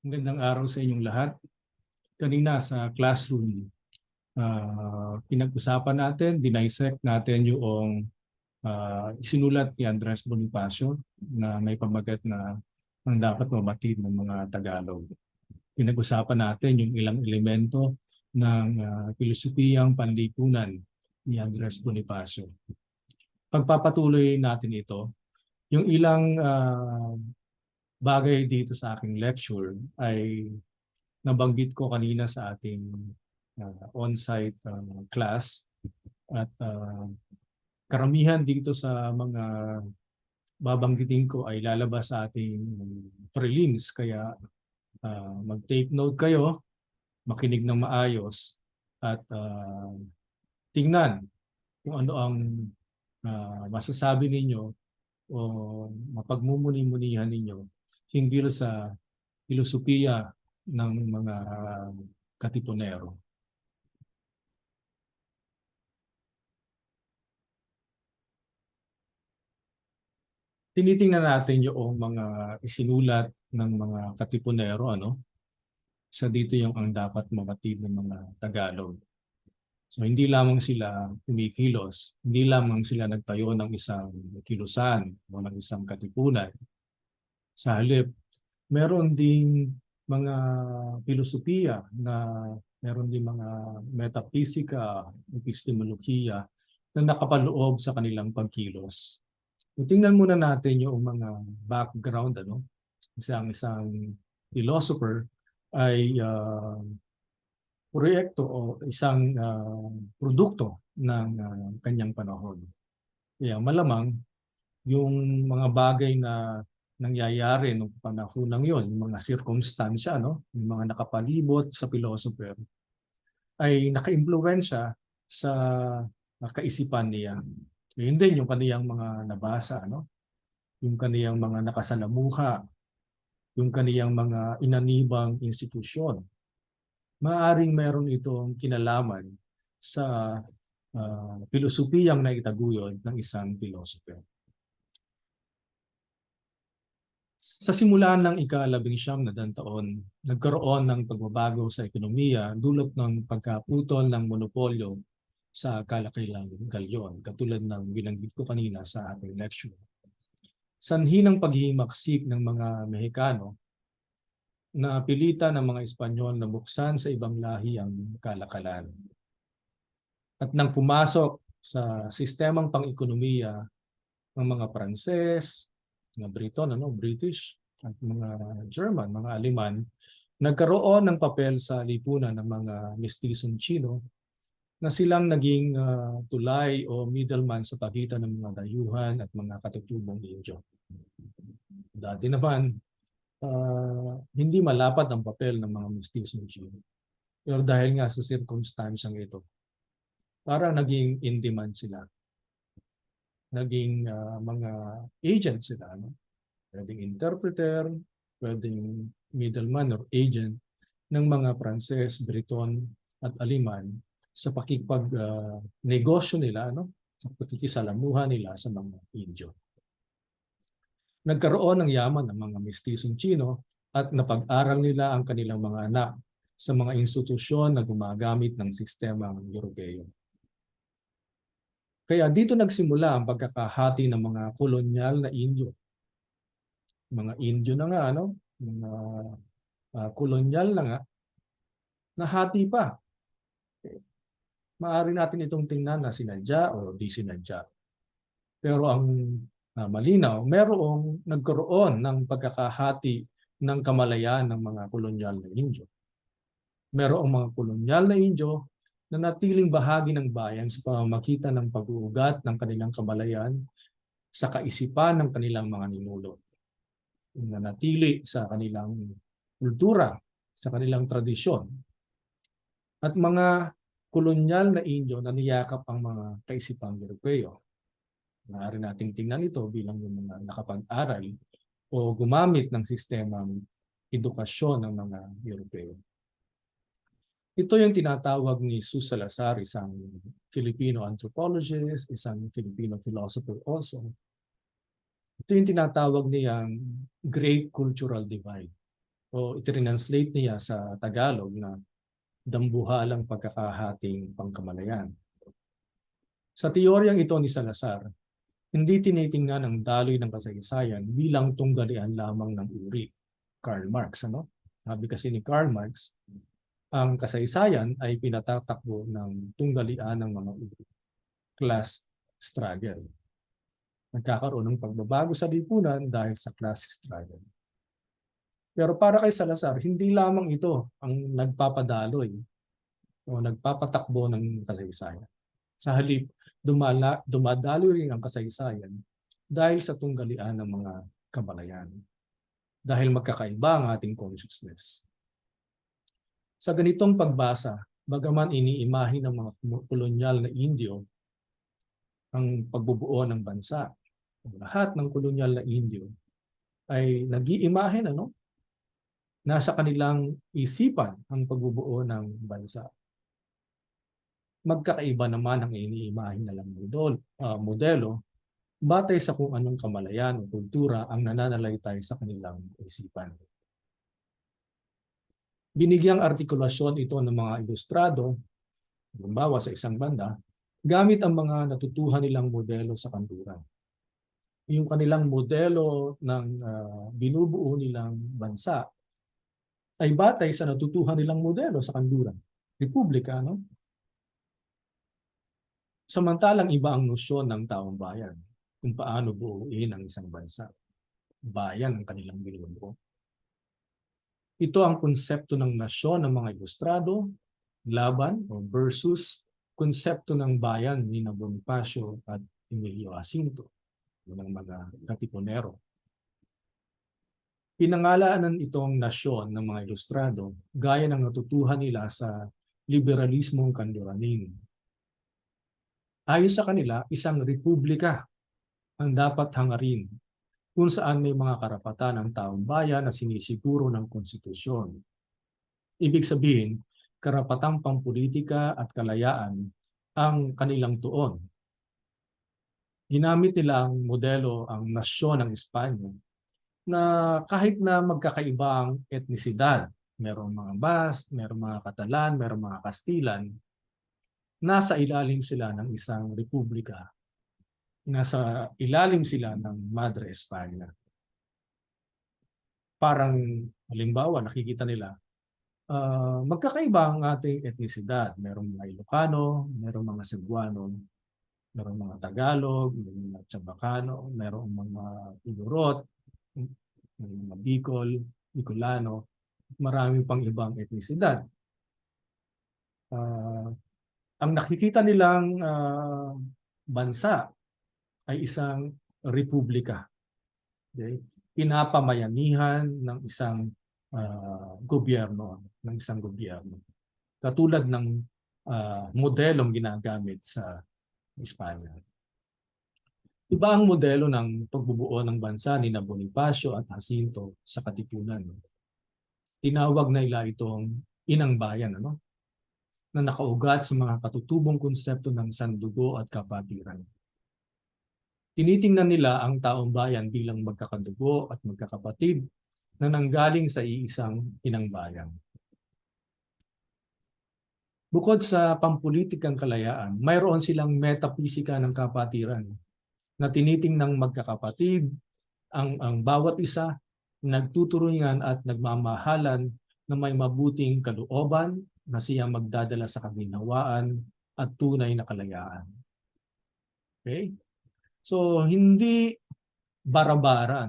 Magandang araw sa inyong lahat. Kanina sa classroom, pinag-usapan natin, dinisect natin yung sinulat ni Andres Bonifacio na may pamagat na ang dapat mabatid ng mga Tagalog. Pinag-usapan natin yung ilang elemento ng filosofiyang panlipunan ni Andres Bonifacio. Pagpapatuloy natin ito, yung ilang bagay dito sa aking lecture ay nabanggit ko kanina sa ating on-site class at karamihan dito sa mga babanggitin ko ay lalabas sa ating prelims kaya mag-take note kayo, makinig ng maayos at tingnan kung ano ang masasabi ninyo o mapagmumuni-munihan ninyo hinggil sa filosofiya ng mga Katipunero. Tinitingnan natin yung mga isinulat ng mga Katipunero, ano? Sa dito yung ang dapat mabatid ng mga Tagalog. So hindi lamang sila kumikilos, hindi lamang sila nagtayo ng isang kilusan o ng isang katipunan. Sa halip, meron ding mga filosofiya na meron din mga metaphisika, epistemolohiya na nakapaloob sa kanilang pagkilos. Tingnan muna natin yung mga background, ano? Isang philosopher ay proyekto o isang produkto ng kanyang panahon. Kaya malamang yung mga bagay na nangyayari nung panahon ng yon, yung mga sirkumstansya, no? Yung mga nakapalibot sa philosopher, ay nakaimpluwensya sa kaisipan niya. Yun din yung kaniyang mga nabasa, no? Yung kaniyang mga nakasalamuha, yung kaniyang mga inanibang institusyon. Maaring meron itong kinalaman sa filosofiyang naitaguyod ng isang philosopher. Sa simulan ng ika-19 na taon, nagkaroon ng pagbabago sa ekonomiya dulot ng pagkaputol ng monopolyo sa kalakailang galyon, katulad ng binanggit ko kanina sa ating lecture. Sanhi ng paghihimaksik ng mga Mexicano na pilitan ng mga Espanyol na buksan sa ibang lahi ang kalakalan. At nang pumasok sa sistemang pang-ekonomiya ng mga Pranses, mga Briton, British, at mga German, mga Aleman, nagkaroon ng papel sa lipunan ng mga mestisong Chino na silang naging tulay o middleman sa pagitan ng mga dayuhan at mga katutubong Indio. Dati naman, hindi malapat ang papel ng mga mestisong Chino. Pero dahil nga sa circumstansyang ito, parang naging in-demand sila. Naging mga agent sila. No? Pwedeng interpreter, pwedeng middleman or agent ng mga Pranses, Briton at Aleman sa pakikipag-negosyo nila, sa pakikisalamuha nila sa mga Indio. Nagkaroon ng yaman ng mga mestisong Chino at napag-aral nila ang kanilang mga anak sa mga institusyon na gumagamit ng sistemang Europeo. Kaya dito nagsimula ang pagkakahati ng mga kolonyal na Indio. Mga Indio na nga, mga kolonyal na nga, nahati pa. Maaari natin itong tingnan na sinadya o di sinadya. Pero ang malinaw, merong nagkaroon ng pagkakahati ng kamalayan ng mga kolonyal na Indio. Merong mga kolonyal na Indio na natiling bahagi ng bayan sa pamamagitan ng pag-uugat ng kanilang kamalayan sa kaisipan ng kanilang mga ninuno. Na natili sa kanilang kultura, sa kanilang tradisyon. At mga kolonyal na Indio na niyakap ang mga kaisipang Europeo. Maaari nating tingnan ito bilang yung mga nakapag-aral o gumamit ng sistemang edukasyon ng mga Europeo. Ito yung tinatawag ni Jesus Salazar, isang Filipino anthropologist, isang Filipino philosopher also. Ito yung tinatawag niyang Great Cultural Divide. o itrinanslate niya sa Tagalog na dambuhalang pagkakahating pangkamalayan. Sa teoryang ito ni Salazar, hindi tinitingnan ang daloy ng kasaysayan bilang tunggalian lamang ng uri. Karl Marx, ano? Sabi kasi ni Karl Marx, ang kasaysayan ay pinatatakbo ng tunggalian ng mga uri. Class struggle. Nagkakaroon ng pagbabago sa lipunan dahil sa class struggle. Pero para kay Salazar, hindi lamang ito ang nagpapadaloy o nagpapatakbo ng kasaysayan. Sa halip, dumadaloy rin ang kasaysayan dahil sa tunggalian ng mga kamalayan. Dahil magkakaiba ang ating consciousness. Sa ganitong pagbasa, bagaman iniimahe ng mga kolonyal na Indio ang pagbubuo ng bansa, lahat ng kolonyal na Indio ay nag-iimahe nasa kanilang isipan ang pagbubuo ng bansa. Magkakaiba naman ang iniimahe nilang modelo batay sa kung anong kamalayan o kultura ang nananalaytay sa kanilang isipan. Binigyang artikulasyon ito ng mga ilustrado, halimbawa sa isang banda, gamit ang mga natutuhan nilang modelo sa kanluran. Yung kanilang modelo ng binubuo nilang bansa ay batay sa natutuhan nilang modelo sa kanluran. Republika, no? Samantalang iba ang nosyon ng taong bayan kung paano buuin ang isang bansa. Bayan ang kanilang binubuo. Ito ang konsepto ng nasyon ng mga ilustrado, laban o versus konsepto ng bayan ni Bonifacio at Emilio Jacinto, ng mga katipunero. Pinangalanan itong nasyon ng mga ilustrado gaya ng natutuhan nila sa liberalismong kanluranin. Ayon sa kanila, isang republika ang dapat hangarin kung saan may mga karapatan ng taong bayan na sinisiguro ng konstitusyon. Ibig sabihin, karapatang pampolitika at kalayaan ang kanilang tuon. Ginamit nila ang modelo ang nasyon ng Espanya na kahit na magkakaibang etnisidad, merong mga Basque, merong mga Catalan, merong mga Kastilan, nasa ilalim sila ng isang republika. Nasa ilalim sila ng Madre España. Parang halimbawa nakikita nila, magkakaiba ang ating etnisidad. Merong mga Ilocano, merong mga Cebuano, merong mga Tagalog, merong mga Chabacano, merong mga Igorot, merong mga Bicol, Bicolano, marami pang ibang etnisidad. Ang nakikita nilang bansa ay isang republika. Okay? Pinapamayanihan ng isang gobyerno, Katulad ng modelong ginagamit sa Espanya. Iba ang modelo ng pagbubuo ng bansa ni Bonifacio at Jacinto sa Katipunan. Tinawag na ila itong inang bayan, na nakaugat sa mga katutubong konsepto ng sandugo at kapatiran. Tinitingnan nila ang taong bayan bilang magkakadugo at magkakapatid na nanggaling sa iisang inang bayan. Bukod sa pampulitikang kalayaan, mayroon silang metaphisika ng kapatiran na tinitingnang magkakapatid ang bawat isa, nagtuturuan at nagmamahalan na may mabuting kalooban na siya magdadala sa kaginhawaan at tunay na kalayaan. Okay? So, hindi bara-bara.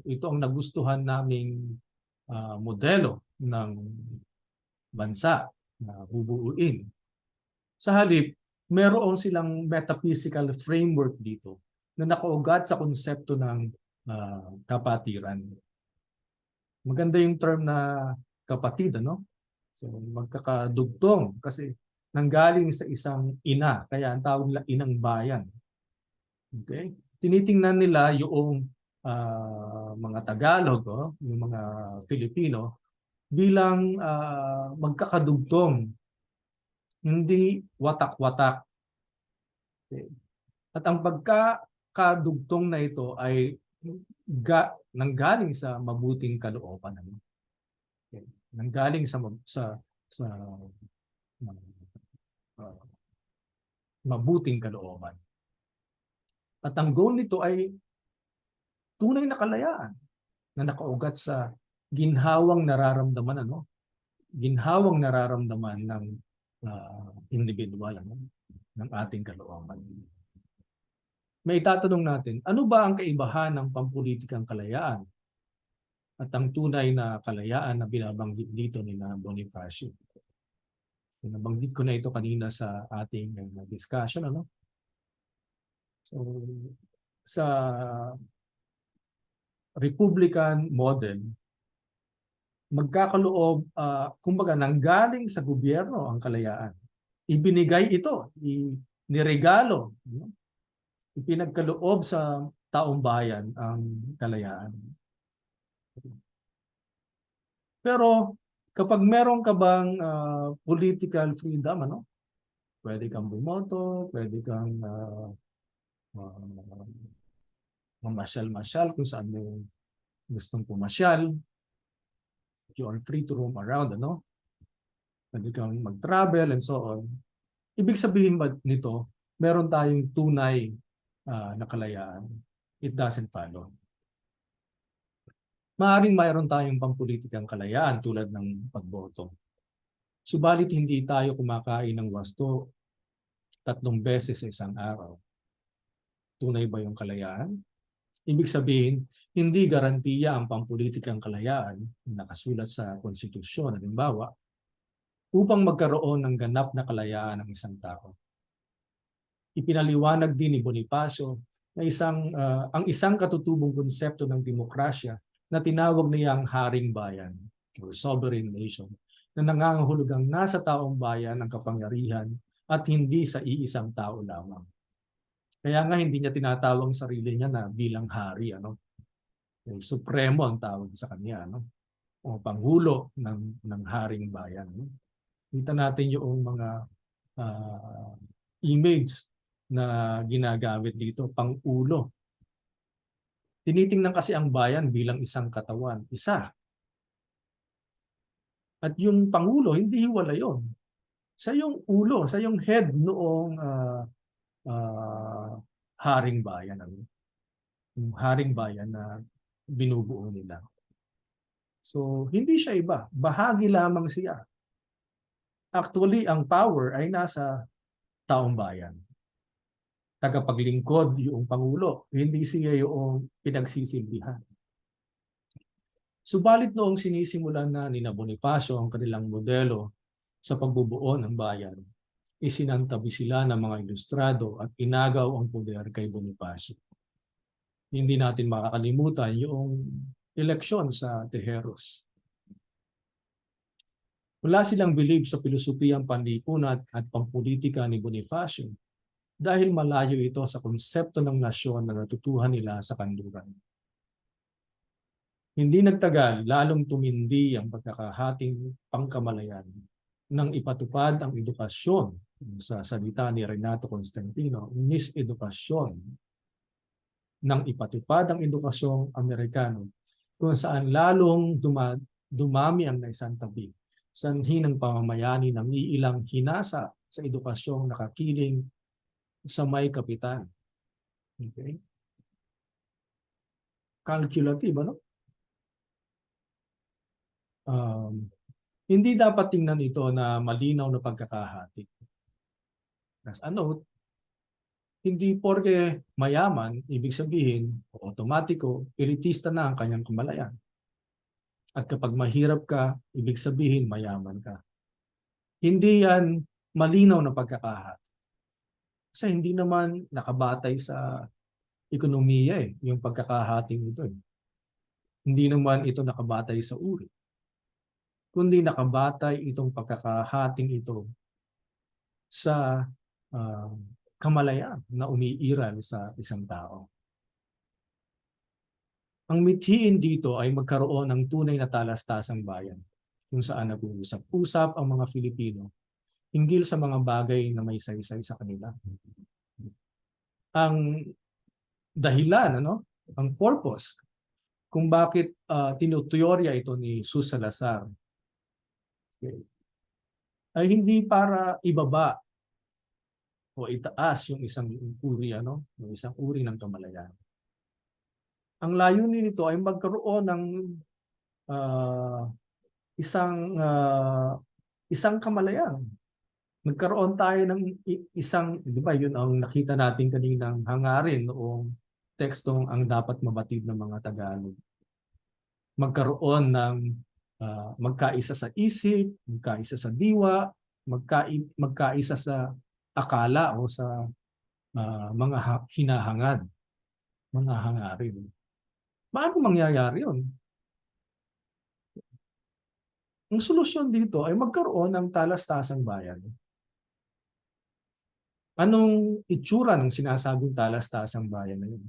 Ito ang nagustuhan naming modelo ng bansa na bubuuin. Sa halip, meron silang metaphysical framework dito na nakaugat sa konsepto ng kapatiran. Maganda yung term na kapatid, So, magkakadugtong kasi nanggaling sa isang ina, kaya ang tawag nila inang bayan. Okay? Tinitingnan nila yung mga Tagalog, yung mga Filipino, bilang magkakadugtong, hindi watak-watak. Okay? At ang pagkakadugtong na ito ay nanggaling sa mabuting kalooban, ano? Okay. Nanggaling sa uh, mabuting kalooban. At ang goal nito ay tunay na kalayaan na nakaugat sa ginhawang nararamdaman, ano? Ginhawang nararamdaman ng individual, ano? Ng ating kalooban. May itatanong natin, ano ba ang kaibahan ng pampulitikang kalayaan at ang tunay na kalayaan na binabanggit dito ni Bonifacio? Nabanggit ko na ito kanina sa ating discussion, ano? So, sa Republican model, magkakaloob, kumbaga, nanggaling sa gobyerno ang kalayaan. Ibinigay ito, niregalo, no? Ipinagkaloob sa taong bayan ang kalayaan. Pero kapag meron ka bang political freedom, ano? Pwede kang bumoto, pwede kang mamasyal-masyal kung saan mo gustong pumasyal. You are free to roam around, ano? Pwede kang mag-travel and so on. Ibig sabihin ba nito, meron tayong tunay na kalayaan? It doesn't follow. Maaaring mayroon tayong pampulitikang kalayaan tulad ng pagboto. Subalit hindi tayo kumakain ng wasto 3 beses sa isang araw. Tunay ba yung kalayaan? Ibig sabihin, hindi garantiya ang pampulitikang kalayaan na nakasulat sa konstitusyon, halimbawa, upang magkaroon ng ganap na kalayaan ng isang tao. Ipinaliwanag din ni Bonifacio na ang isang katutubong konsepto ng demokrasya na tinawag niyang haring bayan or sovereign nation na nangangahulugang nasa taong bayan ang kapangyarihan at hindi sa iisang tao lamang. Kaya nga hindi niya tinatawag sarili niya na bilang hari, ano? Supremo ang tawag sa kanya, ano? O pangulo ng haring bayan. No? Kita natin yung mga image na ginagamit dito, pang-ulo. Tinitingnan kasi ang bayan bilang isang katawan, isa. At yung pangulo, hindi hiwala yon. Sa yung ulo, sa yung head noong haring bayan. Ano? Yung haring bayan na binubuo nila. So, hindi siya iba. Bahagi lamang siya. Actually, ang power ay nasa taong bayan. Tagapaglingkod yung Pangulo. Hindi siya yung pinagsisilbihan. Subalit noong sinisimulan na ni Bonifacio ang kanilang modelo sa pagbubuo ng bayan, isinantabi sila ng mga ilustrado at inagaw ang poder kay Bonifacio. Hindi natin makakalimutan yung eleksyon sa Tejeros. Wala silang bilib sa pilosopiyang panlipunat at pampolitika ni Bonifacio dahil malayo ito sa konsepto ng nasyon na natutuhan nila sa kanluran. Hindi nagtagal, lalong tumindi ang pagkakahating pangkamalayan nang ipatupad ang edukasyon sa salita ni Renato Constantino, misedukasyon, nang ipatupad ang edukasyong Amerikano kung saan lalong dumami ang naisantabi sanhi ng pamamayani ng iilang hinasa sa edukasyong nakakiling sa may kapitan. Okay? Calculative, ano? Hindi dapat tingnan ito na malinaw na pagkakahati. As a note, hindi porke mayaman, ibig sabihin, otomatiko, elitista na ang kanyang kamalayan. At kapag mahirap ka, ibig sabihin mayaman ka. Hindi yan malinaw na pagkakahati. Kasi hindi naman nakabatay sa ekonomiya yung pagkakahating ito. Hindi naman ito nakabatay sa uri. Kundi nakabatay itong pagkakahating ito sa kamalayan na umiiral sa isang tao. Ang mithiin dito ay magkaroon ng tunay na talastasang bayan kung saan nag-uusap-usap ang mga Filipino hinggil sa mga bagay na may saysay sa kanila. Ang dahilan, ano, ang purpose kung bakit tinuteorya ito ni Jesus Salazar, okay, ay hindi para ibaba o itaas yung isang uri, yung isang uri ng kamalayan. Ang layunin nito ay magkaroon ng ah, isang isang kamalayan. Nagkaroon tayo ng isang, di ba, yun ang nakita natin kaninang hangarin noong tekstong ang dapat mabatid ng mga Tagalog. Magkaroon ng magkaisa sa isip, magkaisa sa diwa, magkaisa sa akala o sa mga hinahangad, mga hangarin. Paano mangyayari yun? Ang solusyon dito ay magkaroon ng talas-tasang bayan. Anong itsura ng sinasabing talas-tasang bayan na yun?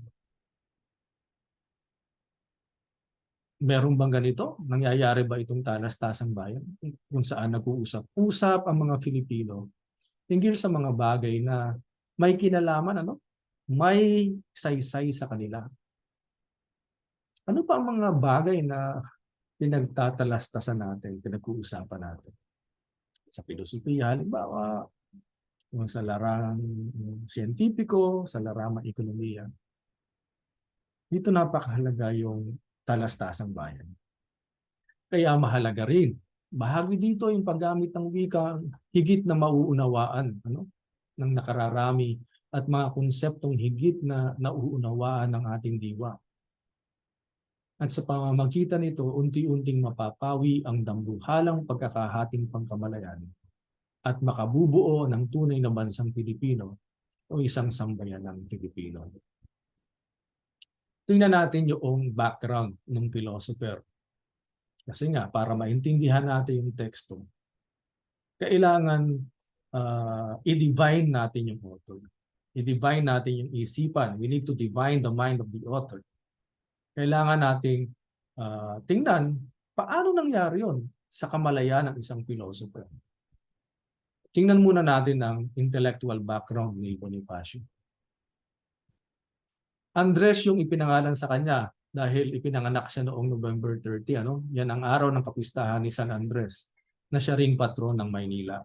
Meron bang ganito? Nangyayari ba itong talas-tasang bayan? Kung saan nag-uusap-usap ang mga Filipino hinggil sa mga bagay na may kinalaman, may saysay sa kanila. Ano pa ang mga bagay na pinagtatalastasan natin, pinag-uusapan natin? Sa filosofiya, halimbawa, sa larangan siyentipiko, sa larangan ekonomiya. Dito napakahalaga yung talastasang bayan. Kaya mahalaga rin. Bahagi dito yung paggamit ng wika higit na mauunawaan ng nakararami at mga konseptong higit na nauunawaan ng ating diwa. At sa pamamagitan nito, unti-unting mapapawi ang dambuhalang pagkakahating pangkamalayan at makabubuo ng tunay na bansang Pilipino o isang sambayan ng Pilipino. Tingnan natin yung background ng philosopher. Kasi nga, para maintindihan natin yung teksto, kailangan i-divine natin yung author. I-divine natin yung isipan. We need to divine the mind of the author. Kailangan nating tingnan paano nangyari yon sa kamalayan ng isang philosopher. Tingnan muna natin ang intellectual background ni Bonifacio. Andres yung ipinangalan sa kanya dahil ipinanganak siya noong November 30. Yan ang araw ng kapistahan ni San Andres na siya ring patron ng Maynila.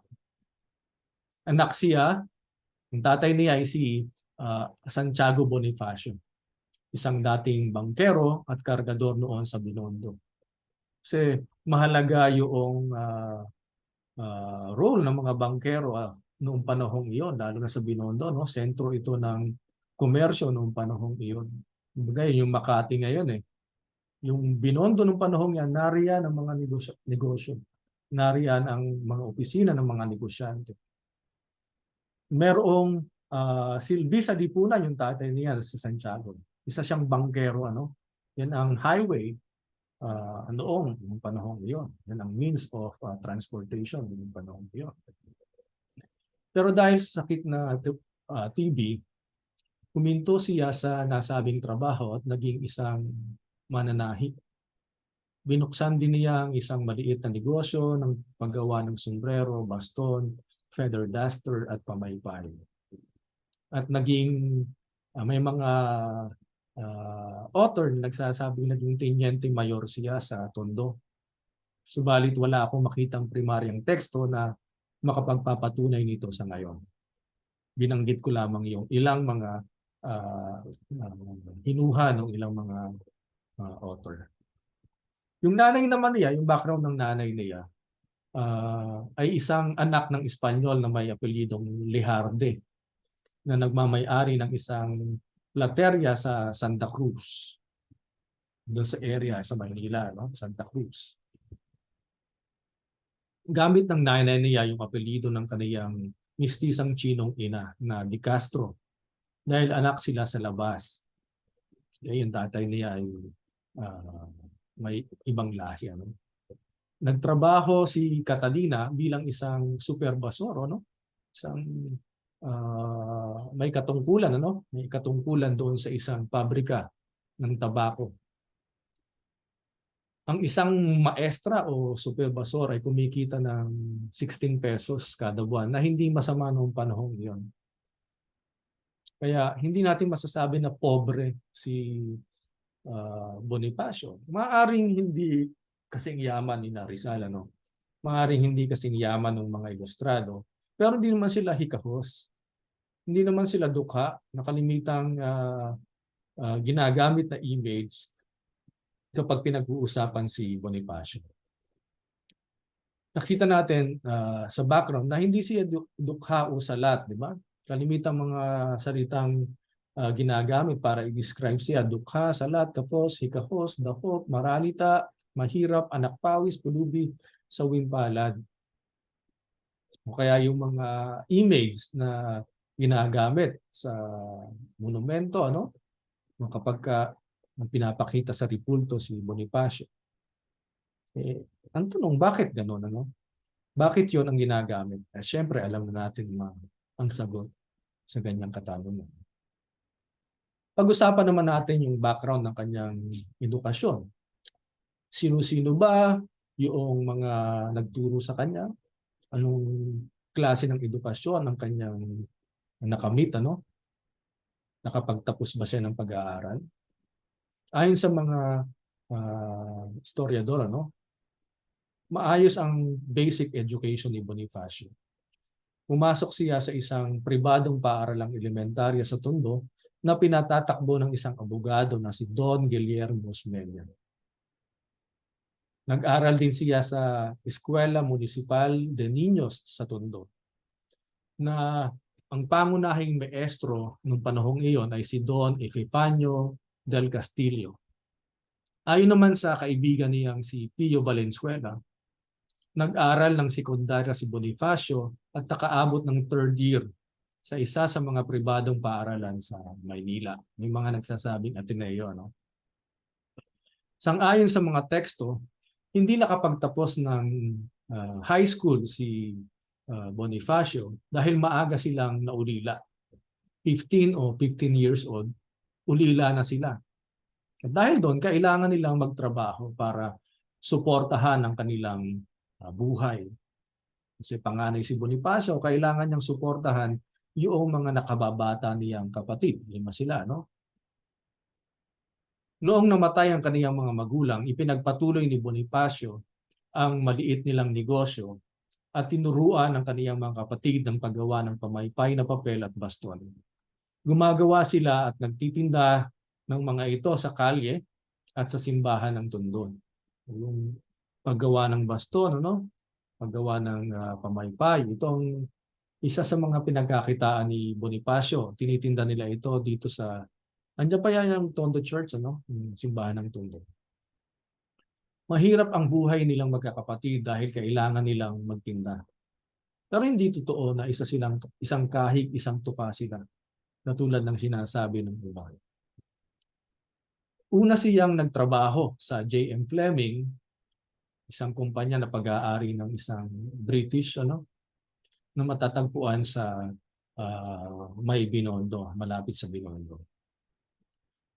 Anak siya, ang tatay niya ay si Santiago Bonifacio, isang dating bangkero at kargador noon sa Binondo. Kasi mahalaga yung role ng mga bangkero noong panahong iyon, lalo na sa Binondo, sentro ito ng komersyo noong panahong iyon. Yung Makati ngayon Yung Binondo noong panahong yan, nariyan ang mga negosyo. Nariyan ang mga opisina ng mga negosyante. Merong silbi sa lipunan yung tatay niya sa Santiago. Isa siyang bangkero, Yan ang highway noong panahong iyon. Yan ang means of transportation noong panahong iyon. Pero dahil sa sakit na TB, huminto siya sa nasabing trabaho at naging isang mananahi. Binuksan din niya ang isang maliit na negosyo ng paggawa ng sombrero, baston, feather duster at pamaypay. At naging may mga author na nagsasabing naging teniente mayor siya sa Tondo. Subalit wala akong makitang primaryang teksto na makapagpapatunay nito sa ngayon. Binanggit ko lamang yung ilang mga hinuha ng ilang mga author. Yung nanay naman niya, yung background ng nanay niya, ay isang anak ng Espanyol na may apelyidong Lejarde na nagmamay-ari ng isang plateria sa Santa Cruz. Doon sa area sa Maynila, Santa Cruz. Gamit ng nanay niya yung apelyido ng kaniyang mistisang Chinong ina na Di Castro dahil anak sila sa labas. Yung tatay niya ay may ibang lahi. Nagtrabaho si Catalina bilang isang superbasor, isang may katungkulan, may katungkulan doon sa isang pabrika ng tabako. Ang isang maestra o superbasor ay kumikita ng 16 pesos kada buwan na hindi masama noong panahong iyon. Kaya hindi natin masasabi na pobre si Bonifacio. Maaring hindi kasing yaman ni Rizal, ano? Maaring hindi kasing yaman ng mga ilustrado, pero hindi naman sila hikahos. Hindi naman sila dukha na kalimitang ginagamit na image kapag pinag-uusapan si Bonifacio. Nakita natin sa background na hindi siya dukha o salat, di ba? Kalimitang mga salitang ginagamit para i-describe siya: dukha, salat, kapos, hikahos, dakop, maralita, mahirap, anak pawis, pulubi, sawimpalad. O kaya yung mga image na ginagamit sa monumento, ano? Kapag pinapakita sa ripulto si Bonifacio. Ang tanong, bakit gano'n, ano? Bakit yon ang ginagamit? Siyempre, alam na natin ang sagot sa ganyang katanungan. Pag-usapan naman natin yung background ng kanyang edukasyon. Sino-sino ba yung mga nagturo sa kanya? Anong klase ng edukasyon ang kanyang nakamit, ano? Nakapagtapos ba siya ng pag-aaral? Ayon sa mga historiador, ano? Maayos ang basic education ni Bonifacio. Pumasok siya sa isang pribadong paaralang elementarya sa Tondo na pinatatakbo ng isang abogado na si Don Guillermo Osmeña. Nag-aral din siya sa Eskwela Municipal de Niños sa Tondo, na ang pangunahing maestro noong panahong iyon ay si Don Epifanio del Castillo. Ayon naman sa kaibigan niyang si Pio Valenzuela, nag-aral ng sekundarya si Bonifacio at nakaabot ng third year sa isa sa mga pribadong paaralan sa Maynila. May mga nagsasabing Ateneo, no? Sang-ayon sa mga teksto, hindi nakapagtapos ng high school si Bonifacio dahil maaga silang naulila. 15 o 15 years old, ulila na sila. At dahil doon, kailangan nilang magtrabaho para suportahan ang kanilang buhay. Kasi panganay si Bonifacio, kailangan niyang suportahan yung mga nakababata niyang kapatid. 5 sila, no? Noong namatay ang kaniyang mga magulang, ipinagpatuloy ni Bonifacio ang maliit nilang negosyo at tinuruan ng kaniyang mga kapatid ng paggawa ng pamaypay na papel at baston. Gumagawa sila at nagtitinda ng mga ito sa kalye at sa simbahan ng Tondo. Yung paggawa ng baston, ano? Paggawa ng pamaypay. Ito ang isa sa mga pinagkakitaan ni Bonifacio. Tinitinda nila ito dito sa... Andiyan pa yan yung Tondo Church, ano? Yung simbahan ng Tondo. Mahirap ang buhay nilang magkakapatid dahil kailangan nilang magtinda. Pero hindi totoo na isang kahig, isang tuka sila, na tulad ng sinasabi ng iba. Una siyang nagtrabaho sa J.M. Fleming, isang kumpanya na pag-aari ng isang British, ano, na matatagpuan sa May Binondo, malapit sa Binondo.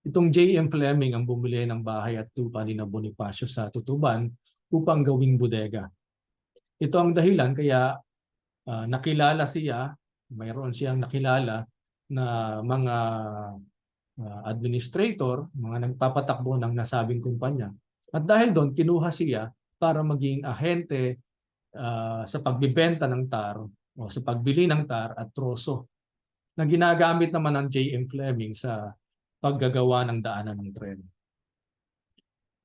Itong J.M. Fleming ang bumili ng bahay at lupa ni Bonifacio sa Tutuban upang gawing bodega. Ito ang dahilan kaya nakilala siya, mayroon siyang nakilala na mga administrator, mga nagpapatakbo ng nasabing kumpanya. At dahil doon, kinuha siya para maging ahente sa pagbibenta ng tar o sa pagbili ng tar at troso na ginagamit naman ng J.M. Fleming sa paggagawa ng daanan ng tren.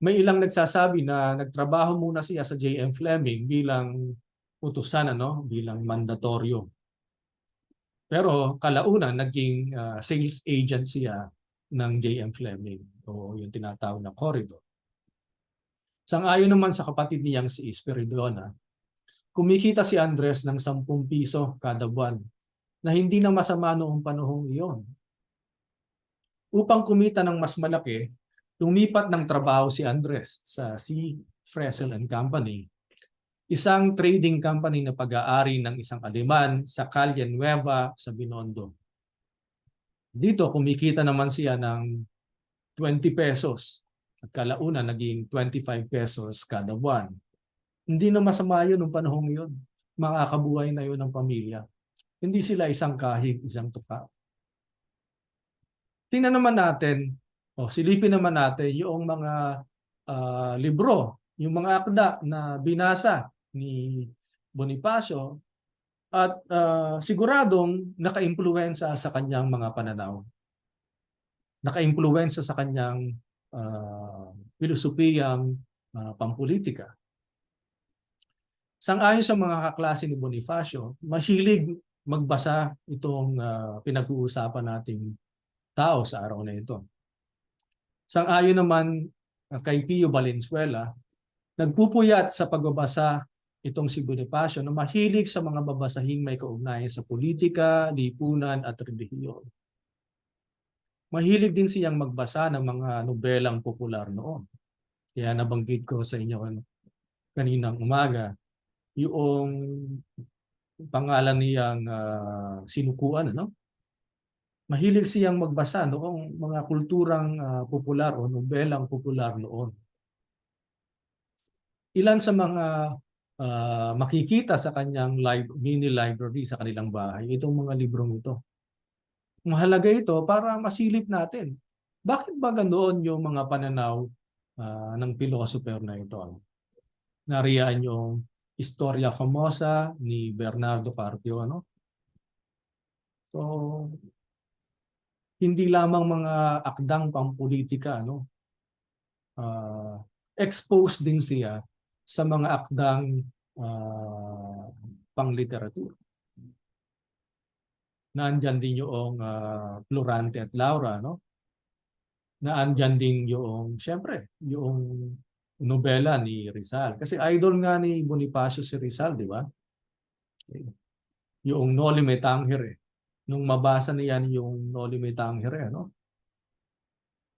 May ilang nagsasabi na nagtrabaho muna siya sa J.M. Fleming bilang utusan, ano, bilang mandatoryo. Pero kalaunan naging sales agent siya ng J.M. Fleming o yung tinatawag na corridor. Sang-ayon naman sa kapatid niyang si Esperidiona, kumikita si Andres ng 10 piso kada buwan na hindi na masama noong panahong iyon. Upang kumita ng mas malaki, lumipat ng trabaho si Andres sa C. Fresel and Company, isang trading company na pag-aari ng isang Aleman sa Calle Nueva sa Binondo. Dito kumikita naman siya ng 20 pesos at kalaunan naging 25 pesos kada buwan. Hindi na masama yun noong panahong yun. Makakabuhay na yun ng pamilya. Hindi sila isang kahig, isang tuka. Tingnan naman natin Silipin naman natin yung mga libro, yung mga akda na binasa ni Bonifacio at siguradong naka-impluwensya sa kanyang mga pananaw. Naka-impluwensya sa kanyang filosofiyang pampolitika. Sang-ayon sa mga kaklase ni Bonifacio, mahilig magbasa itong pinag-uusapan nating tao sa araw na ito. Sang-ayon naman kay Pio Valenzuela, nagpupuyat sa pagbabasa itong si Bonifacio na mahilig sa mga babasahing may kaugnayan sa politika, lipunan at relihiyon. Mahilig din siyang magbasa ng mga nobelang popular noon. Kaya nabanggit ko sa inyo kaninang umaga, yung pangalan niyang sinukuan, ano? Mahilig siyang magbasa noong mga kulturang popular o nobelang popular noon. Ilan sa mga makikita sa kanyang mini library sa kanilang bahay, itong mga librong ito. Mahalaga ito para masilip natin. Bakit ba ganoon yung mga pananaw ng philosopher na ito? Nariyan yung Historia Famosa ni Bernardo Carpio, ano? So, hindi lamang mga akdang pampolitika, ano? Exposed din siya sa mga akdang pangliteratura. Naandyan din yung Florante at Laura, no? Naandyan din yung, siyempre, yung nobela ni Rizal. Kasi idol nga ni Bonifacio si Rizal, di ba? Yung Noli Me Tangere. Nung mabasa niyan yung Noli Me Tangere, ano?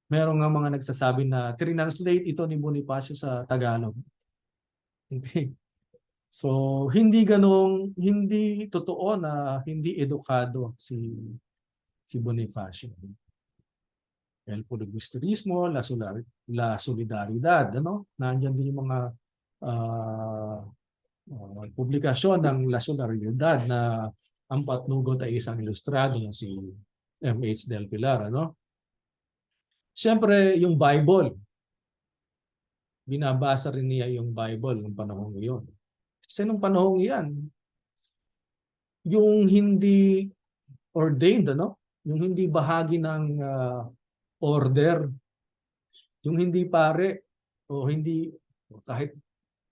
Meron nga mga nagsasabi na trinanslate ito ni Bonifacio sa Tagalog. Okay. So, hindi totoo na hindi edukado si Bonifacio. El Filibusterismo, la Solidaridad, ano? Nandiyan din yung mga publikasyon ng La Solidaridad na ang patnugot ay isang ilustrado na si M.H. Del Pilar, ano? Siyempre, yung Bible. Binabasa rin niya yung Bible ng panahon ngayon. Kasi nung panahon iyan, yung hindi ordained, ano? Yung hindi bahagi ng order, yung hindi pare o hindi kahit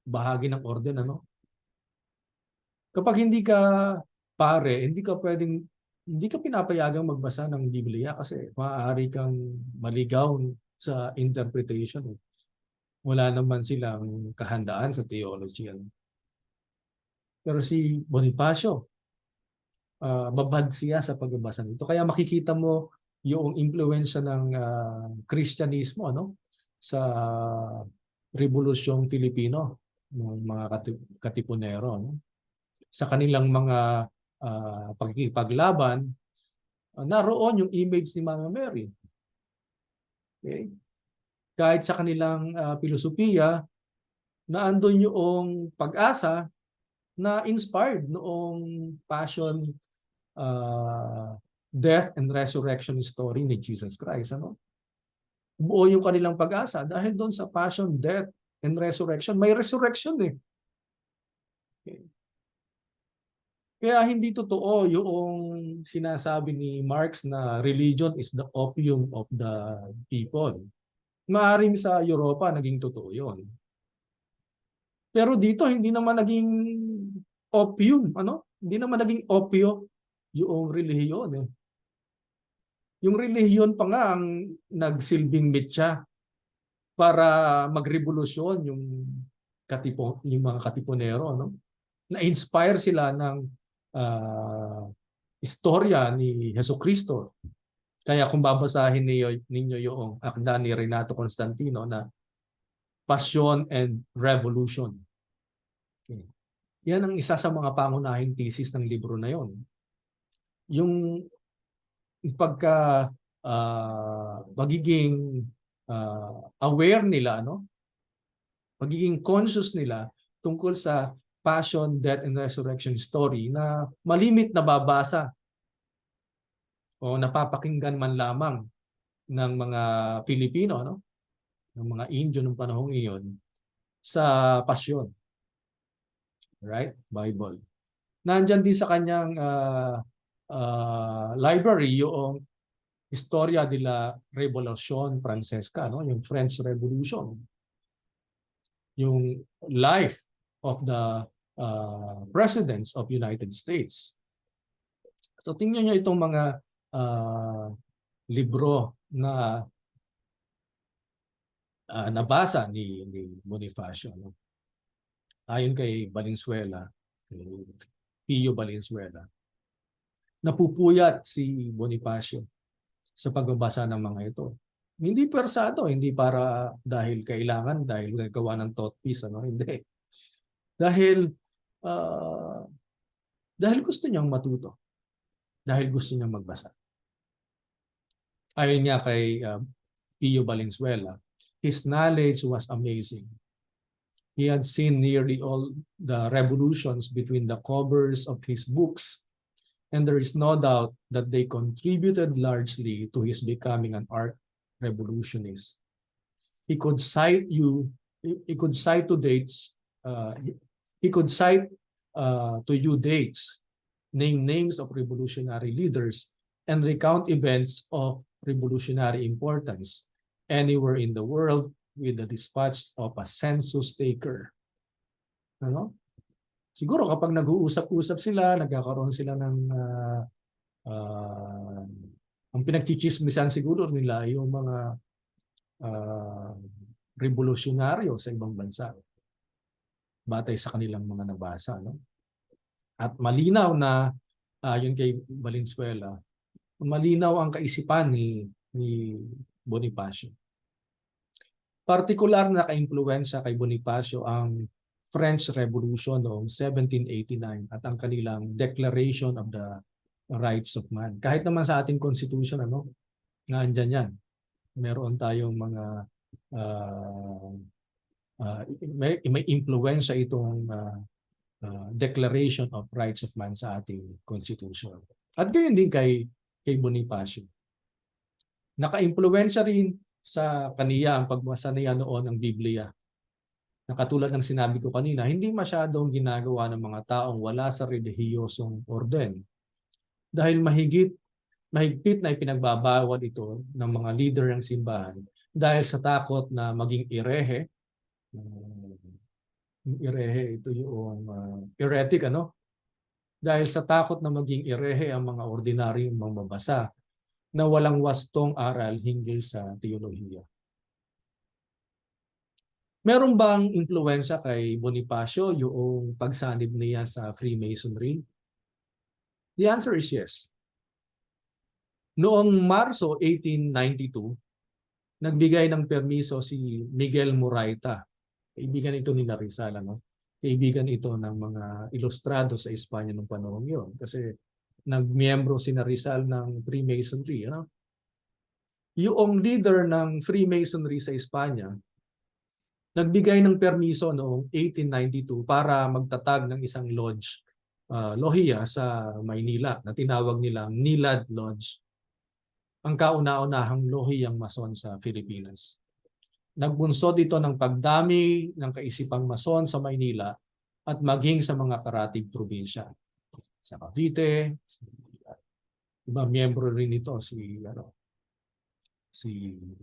bahagi ng order, ano? Kapag hindi ka pare, hindi ka pinapayagang magbasa ng Biblia kasi maaari kang maligaw sa interpretation. Wala naman silang kahandaan sa theology. Pero si Bonifacio, babad siya sa pagbabasa nito. Kaya makikita mo yung impluwensya ng Kristyanismo, ano, sa Rebolusyong Pilipino ng mga Katipunero, no? Sa kanilang mga pagkikipaglaban, naroon yung image ni Mama Mary. Okay? Kahit sa kanilang filosofiya, naandun yung pag-asa na inspired noong passion, death and resurrection story ni Jesus Christ. Ano? Buo yung kanilang pag-asa dahil doon sa passion, death, and resurrection. May resurrection eh. Okay. Kaya hindi totoo yung sinasabi ni Marx na religion is the opium of the people. Maaring sa Europa naging totoo yun. Pero dito hindi naman naging opium, ano? Hindi naman naging opio yung relihiyon eh. Yung relihiyon pa nga ang nagsilbing mitya para magrevolusyon yung mga Katipunero, no? Na-inspire sila ng istorya ni Jesucristo. Kaya kung babasahin ninyo yung akda ni Renato Constantino na Passion and Revolution. Okay. Yan ang isa sa mga pangunahing thesis ng libro na yon. Yung pagka magiging aware nila, no? Magiging conscious nila tungkol sa passion, death, and resurrection story na malimit na babasa o napapakinggan man lamang ng mga Pilipino, no? Ng mga Indio ng panahong iyon sa pasyon, right? Bible. Nandyan din sa kanyang library yung Historia de la Revolución Francesa, no? Yung French Revolution, yung life of the presidents of United States. So tingnan niyo itong mga libro na nabasa ni Bonifacio. No? Ayon kay Valenzuela, Pio Valenzuela, napupuyat si Bonifacio sa pagbabasa ng mga ito. Hindi persado, hindi para dahil kailangan, dahil nagawa ng thought piece, ano? Hindi. Uh, dahil gusto niyang matuto. Dahil gusto niyang magbasa. Ayon niya kay Pio Valenzuela, his knowledge was amazing. He had seen nearly all the revolutions between the covers of his books, and there is no doubt that they contributed largely to his becoming an art revolutionist. He could cite to dates, he could cite to you dates, name names of revolutionary leaders, and recount events of revolutionary importance anywhere in the world with the dispatch of a census taker. Ano? Siguro kapag nag-uusap-usap sila, nagkakaroon sila ng ang pinagchichismisan siguro nila yung mga revolusyonaryo sa ibang bansa batay sa kanilang mga nabasa. No? At malinaw na yun kay Valenzuela, malinaw ang kaisipan ni Bonifacio. Partikular na ka-impluwensya kay Bonifacio ang French Revolution noong 1789 at ang kanilang Declaration of the Rights of Man. Kahit naman sa ating Constitution, nandiyan yan. Meron tayong mga may impluwensya itong Declaration of Rights of Man sa ating Constitution. At gayon din kay Bonifacio. Naka-impluwensya rin sa kaniya ang pagbasa niya noon ng Biblia. Na katulad ng sinabi ko kanina, hindi masyadong ginagawa ng mga taong wala sa relihiyosong orden. Dahil mahigpit na ipinagbabawal ito ng mga leader ng simbahan dahil sa takot na maging irehe. Irehe, ito yung heretic, ano? Dahil sa takot na maging irehe ang mga ordinaryong mamabasa na walang wastong aral hinggil sa teolohiya. Meron bang impluwensya kay Bonifacio yung pagsanib niya sa Freemasonry? The answer is yes. Noong Marso 1892, nagbigay ng permiso si Miguel Moraita. Kaibigan ito ni Rizal, ano? Kaibigan ito ng mga ilustrado sa Espanya noong panahon yun. Kasi nagmiyembro si Rizal ng Freemasonry. Ano? Yung leader ng Freemasonry sa Espanya, nagbigay ng permiso noong 1892 para magtatag ng isang lodge, lohiya sa Maynila na tinawag nilang Nilad Lodge. Ang kauna-unahang lohiyang mason sa Pilipinas. Nagbunsod ito ng pagdami ng kaisipang mason sa Maynila at maging sa mga karatig probinsya. Sa Cavite, iba miyembro rin ito si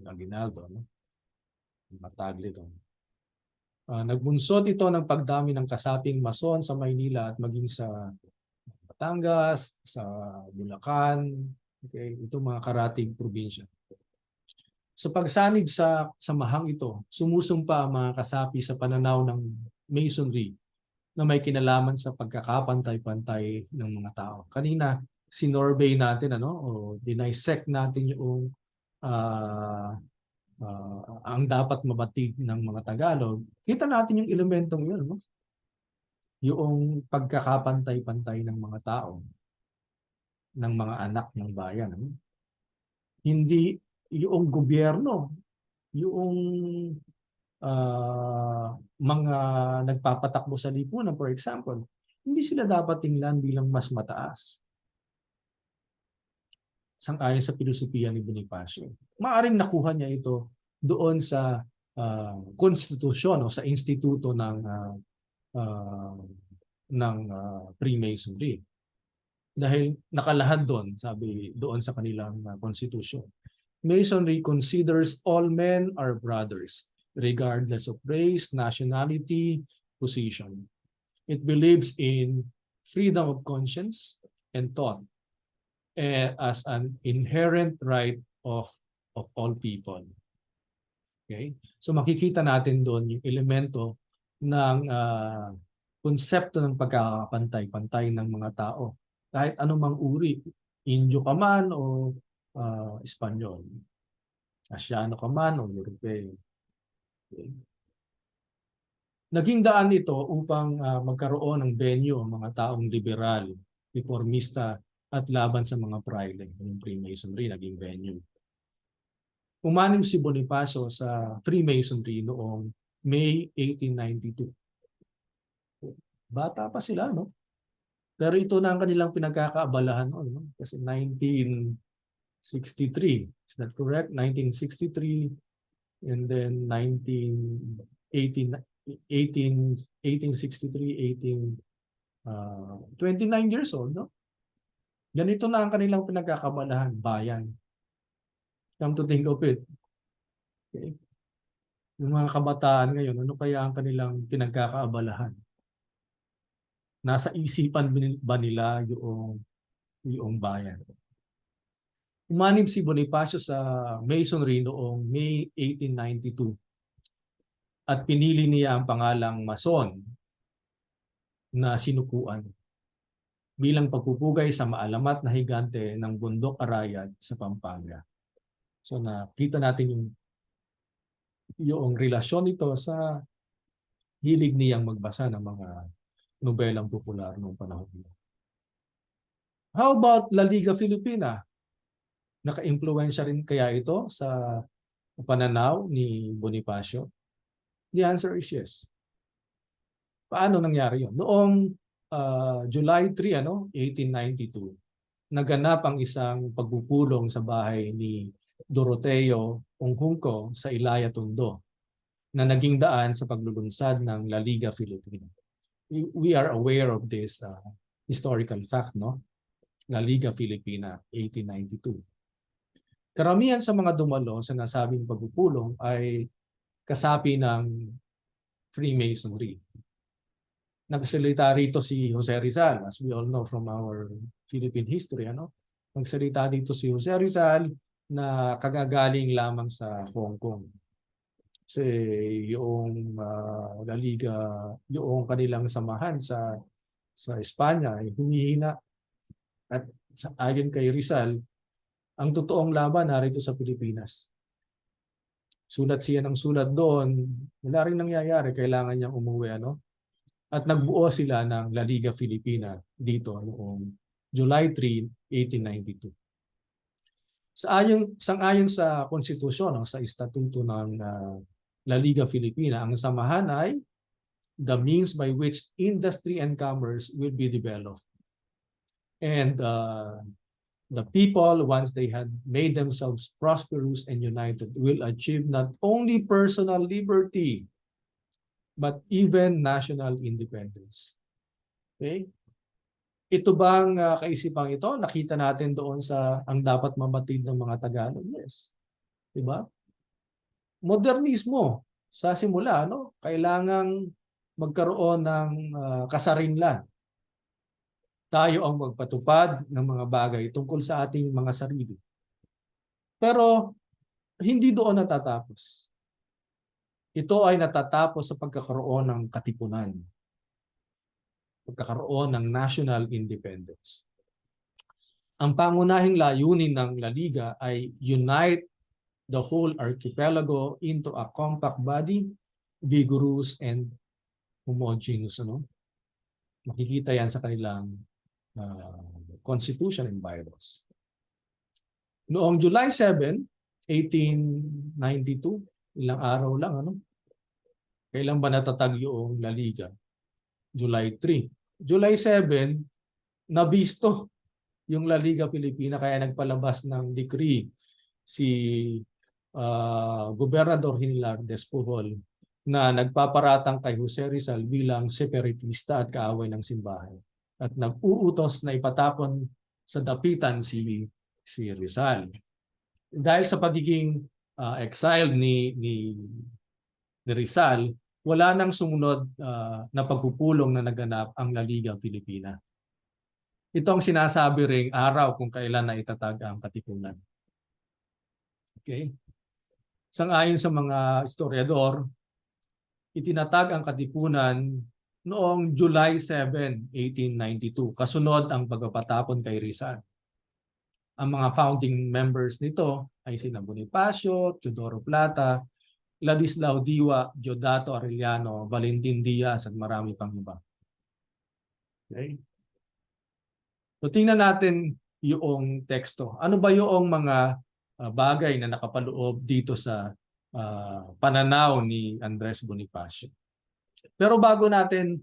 Aguinaldo, no? Matagli ito. Nagbunsod ito ng pagdami ng kasaping mason sa Maynila at maging sa Batangas, sa Bulacan, okay, ito mga karatig probinsya. Sa pagsanib sa samahang ito, sumusumpa ang mga kasapi sa pananaw ng Masonry na may kinalaman sa pagkakapantay-pantay ng mga tao. Kanina, sinorvey natin, o dinisect natin yung ang dapat mabatid ng mga Tagalog. Kita natin yung elementong yun, no? Yung pagkakapantay-pantay ng mga tao, ng mga anak ng bayan. No? Hindi yung gobyerno, yung mga nagpapatakbo sa lipunan, for example, hindi sila dapat tingnan bilang mas mataas. sang-ayon sa pilosopiya ni Bonifacio. Maaring nakuha niya ito doon sa konstitusyon o sa instituto uh, Freemasonry. Dahil nakalahad doon, sabi doon sa kanilang konstitusyon. Masonry considers all men are brothers, regardless of race, nationality, position. It believes in freedom of conscience and thought as an inherent right of all people. Okay? So makikita natin doon yung elemento ng konsepto ng pagkakapantay-pantay ng mga tao. Kahit anumang uri, Indio ka man o Espanyol, Asyano ka man o Europeo. Okay. Naging daan ito upang magkaroon ng venue ang mga taong liberal, reformista at laban sa mga praile. Yung Freemasonry naging venue. Umanim si Bonifacio sa Freemasonry noong May 1892. Bata pa sila, no? Pero ito na ang kanilang pinagkakaabalahan noon, no? Kasi 1963, is that correct? 1963 and then 1863, 29 years old, no? Ganito na ang kanilang pinagkakabalahan, bayan. Come to think of it. Okay. Yung mga kabataan ngayon, ano kaya ang kanilang pinagkakaabalahan? Nasa isipan ba nila yung bayan? Umanib si Bonifacio sa Masonry noong May 1892 at pinili niya ang pangalang Mason na sinukuan bilang pagpupugay sa maalamat na higante ng bundok Arayat sa Pampanga. So nakita natin yung relasyon nito sa hilig niyang magbasa ng mga nobelang popular noong panahon. How about La Liga Filipina? Naka-impluwensya rin kaya ito sa pananaw ni Bonifacio? The answer is yes. Paano nangyari yun? Noong July 3, 1892, naganap ang isang pagpupulong sa bahay ni Doroteo Onghunco sa Ilaya, Tondo na naging daan sa paglulunsad ng La Liga Filipina. We are aware of this historical fact, no? La Liga Filipina, 1892. Karamihan sa mga dumalo sa nasabing pagpupulong ay kasapi ng Freemasonry. Nagsalita rito si Jose Rizal, as we all know from our Philippine history. Nagsalita dito si Jose Rizal na kagagaling lamang sa Hong Kong. Kasi yung La Liga, yung kanilang samahan sa Espanya ay humihina. At ayon kay Rizal, ang totoong laban narito sa Pilipinas. Sulat siya ng sulat doon, wala rin nangyayari, kailangan niyang umuwi. At nagbuo sila ng La Liga Filipina dito noong July 3, 1892. Sang-ayon sa konstitusyon, sa estatuto ng La Liga Filipina, ang samahan ay the means by which industry and commerce will be developed. And the people, once they had made themselves prosperous and united, will achieve not only personal liberty, but even national independence. Okay? Ito bang kaisipang ito? Nakita natin doon sa ang dapat mabatid ng mga Tagalog? Yes. Diba? Modernismo. Sa simula, kailangang magkaroon ng kasarinlan. Tayo ang magpatupad ng mga bagay tungkol sa ating mga sarili. Pero hindi doon natatapos. Ito ay natatapos sa pagkakaroon ng katipunan. Pagkakaroon ng national independence. Ang pangunahing layunin ng La Liga ay unite the whole archipelago into a compact body, vigorous and homogeneous. Makikita yan sa kanilang Constitution and bylaws. Noong July 7, 1892, ilang araw lang, kailan ba natatag yung La Liga? July 3. July 7, nabisto yung La Liga Filipina, kaya nagpalabas ng decree si Gobernador Hilardes Pujol na nagpaparatang kay Jose Rizal bilang separatista at kaaway ng simbahan. At nag-uutos na ipatapon sa dapitan si Rizal. Dahil sa pagiging exiled ni Rizal, wala nang sumunod na pagpupulong na naganap ang La Liga Filipina. Ito ang sinasabi ring araw kung kailan na itatag ang katipunan. Okay? Sang-ayon sa mga historiador, itinatag ang katipunan noong July 7, 1892, kasunod ang pagpapatapon kay Rizal. Ang mga founding members nito ay sina Bonifacio, Teodoro Plata, Ladislao Diwa, Diodato Arellano, Valentin Diaz at marami pang iba. Okay? So tingnan natin yung teksto. Ano ba yung mga bagay na nakapaloob dito sa pananaw ni Andres Bonifacio? Pero bago natin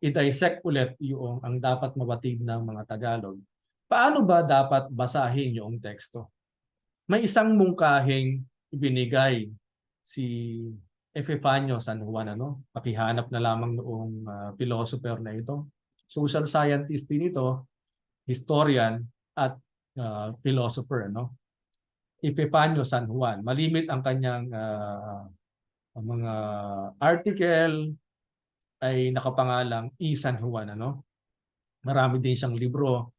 i-dissect ulit yung ang dapat mabatid ng mga Tagalog, paano ba dapat basahin yung teksto? May isang mungkahing ibinigay si Epifanio San Juan, ano? Pakihanap na lamang noong philosopher na ito. Social scientist din ito, historian at philosopher, no? Epifanio San Juan. Malimit ang kanyang mga article ay nakapangalang E. San Juan, ano? Marami din siyang libro.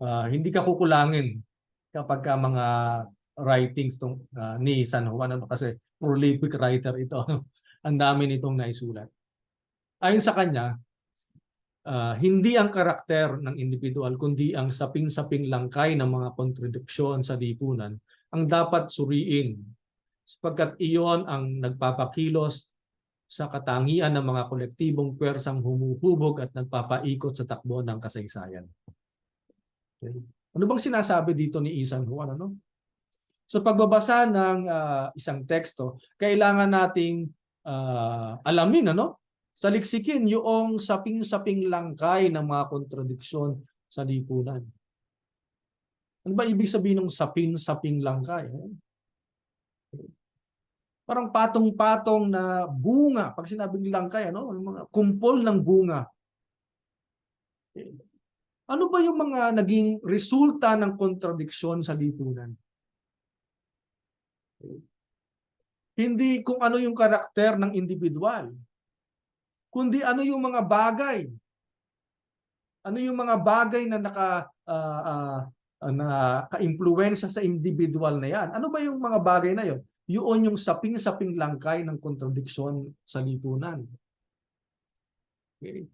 Hindi ka kukulangin kapag ka mga writings ni San Juan, ano? Kasi prolific writer ito. Ang dami nitong naisulat. Ayon sa kanya, hindi ang karakter ng individual kundi ang saping-saping langkay ng mga kontradiksyon sa lipunan ang dapat suriin sapagkat iyon ang nagpapakilos sa katangian ng mga kolektibong pwersang humuhubog at nagpapaikot sa takbo ng kasaysayan. Okay. Ano bang sinasabi dito ni San Juan? Ano? Sa pagbabasa ng isang teksto, kailangan nating alamin, ano? Saliksikin yung saping-saping langkay ng mga kontradiksyon sa lipunan. Ano ba ibig sabihin ng saping-saping langkay? Parang patong-patong na bunga. Pag sinabing langkay, ano? Mga kumpol ng bunga. Ano ba yung mga naging resulta ng kontradiksyon sa lipunan? Hindi kung ano yung karakter ng individual, kundi ano yung mga bagay. Ano yung mga bagay na ka-impluwensya sa individual na yan? Ano ba yung mga bagay na yon? Yun yung saping-saping langkay ng kontradiksyon sa lipunan. Okay.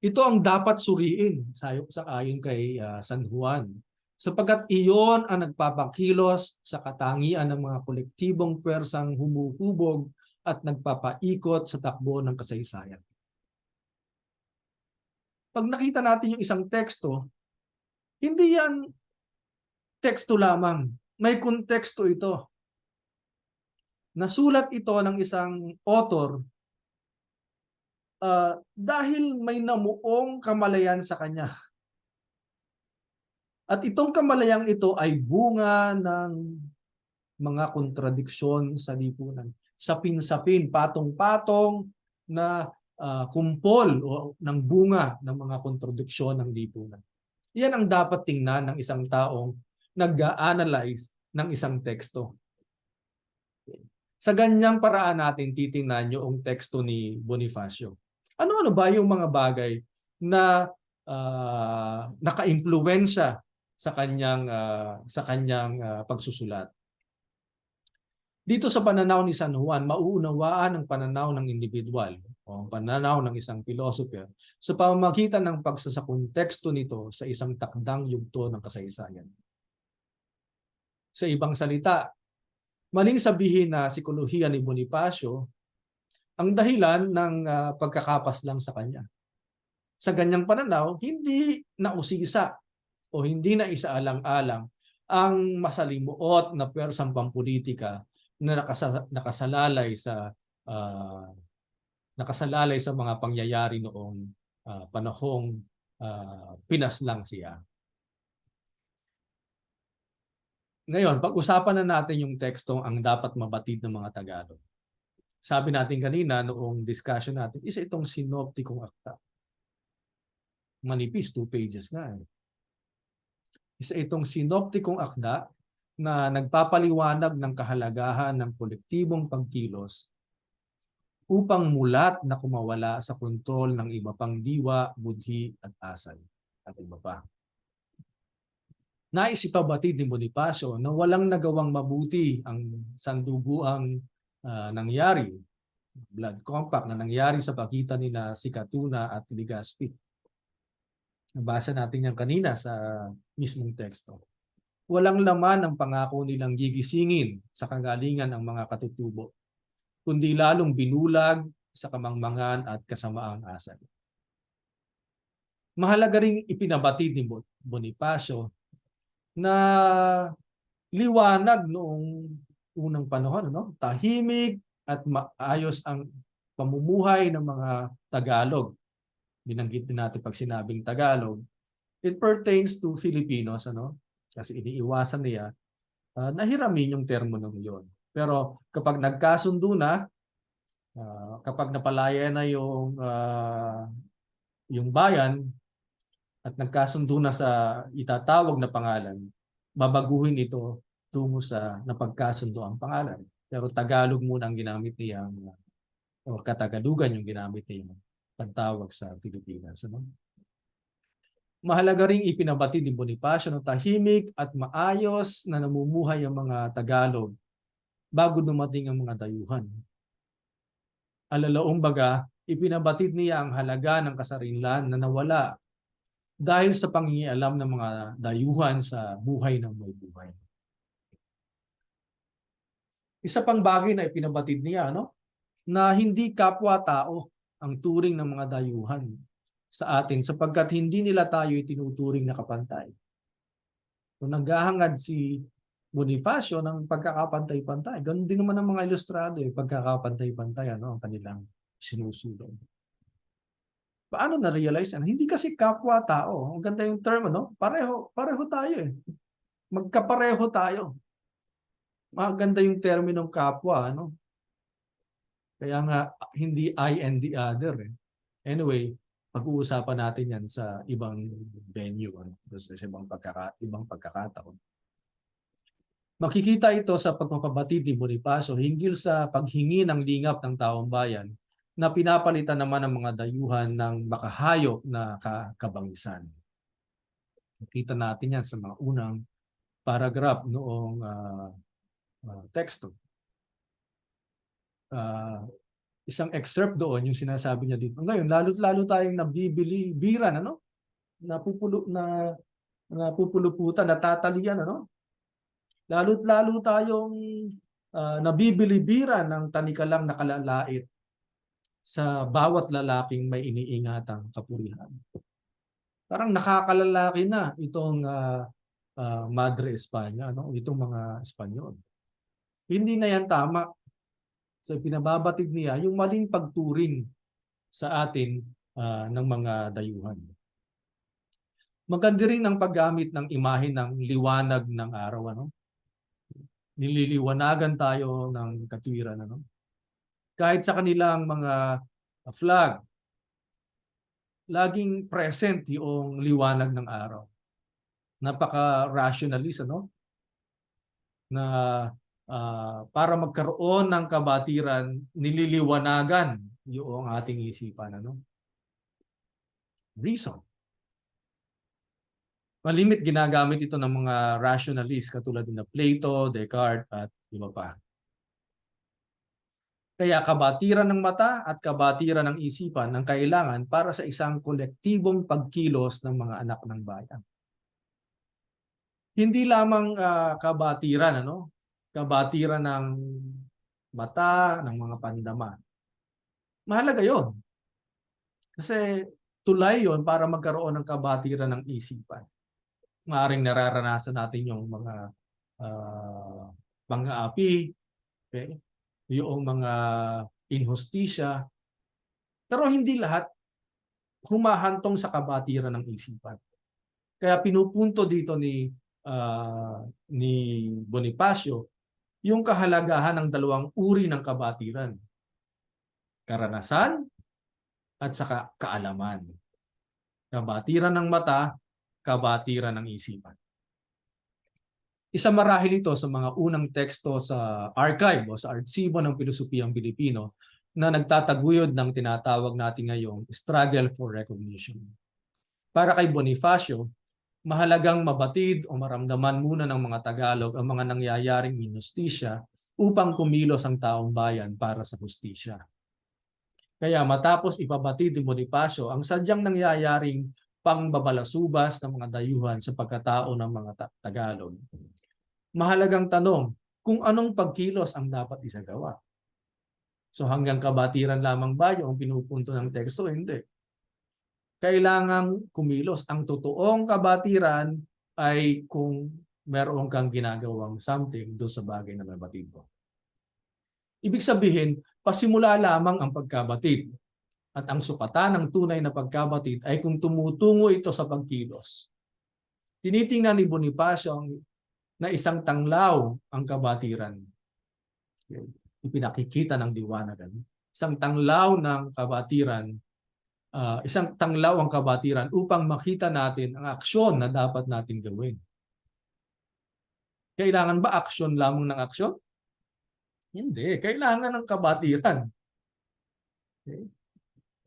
Ito ang dapat suriin sa ayon kay San Juan. Sapagkat iyon ang nagpapakilos sa katangian ng mga kolektibong pwersang humuhubog at nagpapaikot sa takbo ng kasaysayan. Pag nakita natin yung isang teksto, hindi yan teksto lamang. May konteksto ito. Nasulat ito ng isang author dahil may namuong kamalayan sa kanya. At itong kamalayang ito ay bunga ng mga kontradiksyon sa lipunan. Sapin-sapin, patong-patong na kumpol o ng bunga ng mga kontradiksyon ng lipunan. Yan ang dapat tingnan ng isang taong nag-a-analyze ng isang teksto. Sa ganyang paraan natin titingnan yung teksto ni Bonifacio. Ano-ano ba yung mga bagay na naka-impluwensya sa kanyang pagsusulat? Dito sa pananaw ni San Juan, mauunawaan ang pananaw ng individual o ang pananaw ng isang philosopher sa pamamagitan ng pagsasakonteksto nito sa isang takdang yugto ng kasaysayan. Sa ibang salita, maling sabihin na sikolohiya ni Bonifacio ang dahilan ng pagkakapas lang sa kanya. Sa ganyang pananaw, hindi nausisa o hindi na isaalang-alang ang masalimuot na pwersang pampolitika na nakasalalay sa mga pangyayari noong panahong pinaslang siya. Ngayon, pag-usapan na natin yung tekstong ang dapat mabatid ng mga Tagalog. Sabi natin kanina noong discussion natin, isa itong sinoptikong akta. Manipis, 2 pages nga. Isa itong sinoptikong akda na nagpapaliwanag ng kahalagahan ng kolektibong pagkilos upang mulat na kumawala sa kontrol ng iba pang diwa, budhi at asal at iba pa. Nais ipabatid ni Bonifacio na walang nagawang mabuti ang sanduguang nangyari, blood compact na nangyari sa pagitan nila si Catuna at Legazpi. Nabasa natin yan kanina sa mismong teksto. Walang laman ang pangako nilang gigisingin sa kagalingan ang mga katutubo, kundi lalong binulag sa kamangmangan at kasamaang asal. Mahalaga ring ipinabatid ni Bonifacio na liwanag noong unang panahon, no? Tahimik at maayos ang pamumuhay ng mga Tagalog. Binanggit din natin pag sinabing Tagalog. It pertains to Filipinos, ano? Kasi iniiwasan niya nahiramin yung termo ng yon. Pero kapag nagkasundo na, kapag napalaya na yung bayan at nagkasundo na sa itatawag na pangalan, babaguhin ito tungo sa napagkasundo ang pangalan. Pero Tagalog muna ang ginamit niya, o Katagalugan yung ginamit niya pagtawag sa Pilipinas. Ano? Mahalaga ring ipinabatid ni Bonifacio na tahimik at maayos na namumuhay ang mga Tagalog bago dumating ang mga dayuhan. Alalaong baga, ipinabatid niya ang halaga ng kasarinlan na nawala dahil sa pangingialam ng mga dayuhan sa buhay ng may buhay. Isa pang bagay na ipinabatid niya, na hindi kapwa-tao ang turing ng mga dayuhan sa atin sapagkat hindi nila tayo itinuturing na kapantay. So, naghahangad si Bonifacio ng pagkakapantay-pantay. Ganun din naman ang mga ilustrado, pagkakapantay-pantay, ang kanilang sinusulong. Paano na-realize yan? Hindi kasi kapwa-tao. Ang ganda yung term, pareho tayo eh. Magkapareho tayo. Maganda yung terminong kapwa, Kaya nga, hindi I and the other. Anyway, pag-uusapan natin yan sa ibang venue, sa ibang pagkakataon. Makikita ito sa pagpapabatid ni Bonifacio hinggil sa paghingi ng lingap ng taong bayan na pinapalitan naman ng mga dayuhan ng makahayop na kabangisan. Nakita natin yan sa mga unang paragraph noong teksto. Isang excerpt doon yung sinasabi niya dito. Ngayon, lalo tayong nabibilibiran, napupuluputan, natatalian, lalo tayong nabibilibiran ng tanikalang nakalalait sa bawat lalaking may iniingatang kapurihan. Parang nakakalalaki na itong Madre España, itong mga Espanyol. Hindi na yan tama. So pinababatid niya yung maling pagturing sa atin ng mga dayuhan. Maganda rin ang paggamit ng imahe ng liwanag ng araw. Nililiwanagan tayo ng katwiran. Kahit sa kanilang mga flag, laging present yung liwanag ng araw. Napaka-rationalist, na para magkaroon ng kabatiran, nililiwanagan yung ating isipan. Reason. Malimit ginagamit ito ng mga rationalists katulad na Plato, Descartes at iba pa. Kaya kabatiran ng mata at kabatiran ng isipan ang kailangan para sa isang kolektibong pagkilos ng mga anak ng bayan. Hindi lamang kabatiran, kabatiran ng mata, ng mga pandama. Mahalaga yon. Kasi tulay yon para magkaroon ng kabatiran ng isipan. Maaring nararanasan natin yung mga pang-aapi, okay? Yung mga inhustisya. Pero hindi lahat humahantong sa kabatiran ng isipan. Kaya pinupunto dito ni ni Bonifacio yung kahalagahan ng dalawang uri ng kabatiran, karanasan at saka kaalaman. Kabatiran ng mata, kabatiran ng isipan. Isa marahil ito sa mga unang teksto sa archive o sa artsibo ng Pilosopiyang Pilipino na nagtataguyod ng tinatawag natin ngayong struggle for recognition. Para kay Bonifacio, mahalagang mabatid o maramdaman muna ng mga Tagalog ang mga nangyayaring injustisya upang kumilos ang taong bayan para sa hustisya. Kaya matapos ipabatid ni Bonifacio ang sadyang nangyayaring pangbabalasubas ng mga dayuhan sa pagkatao ng mga Tagalog, mahalagang tanong kung anong pagkilos ang dapat isagawa. So hanggang kabatiran lamang ba yung pinupunto ng teksto? Hindi. Kailangang kumilos. Ang totoong kabatiran ay kung meron kang ginagawang something doon sa bagay na nabatid mo. Ibig sabihin, pasimula lamang ang pagkabatid. At ang sukatan ng tunay na pagkabatid ay kung tumutungo ito sa pagkilos. Tinitingnan ni Bonifacio na isang tanglaw ang kabatiran. Ipinakikita ng liwanagan. Isang tanglaw ng kabatiran, isang tanglaw ang kabatiran upang makita natin ang aksyon na dapat natin gawin. Kailangan ba aksyon lamang ng aksyon? Hindi. Kailangan ng kabatiran. Okay?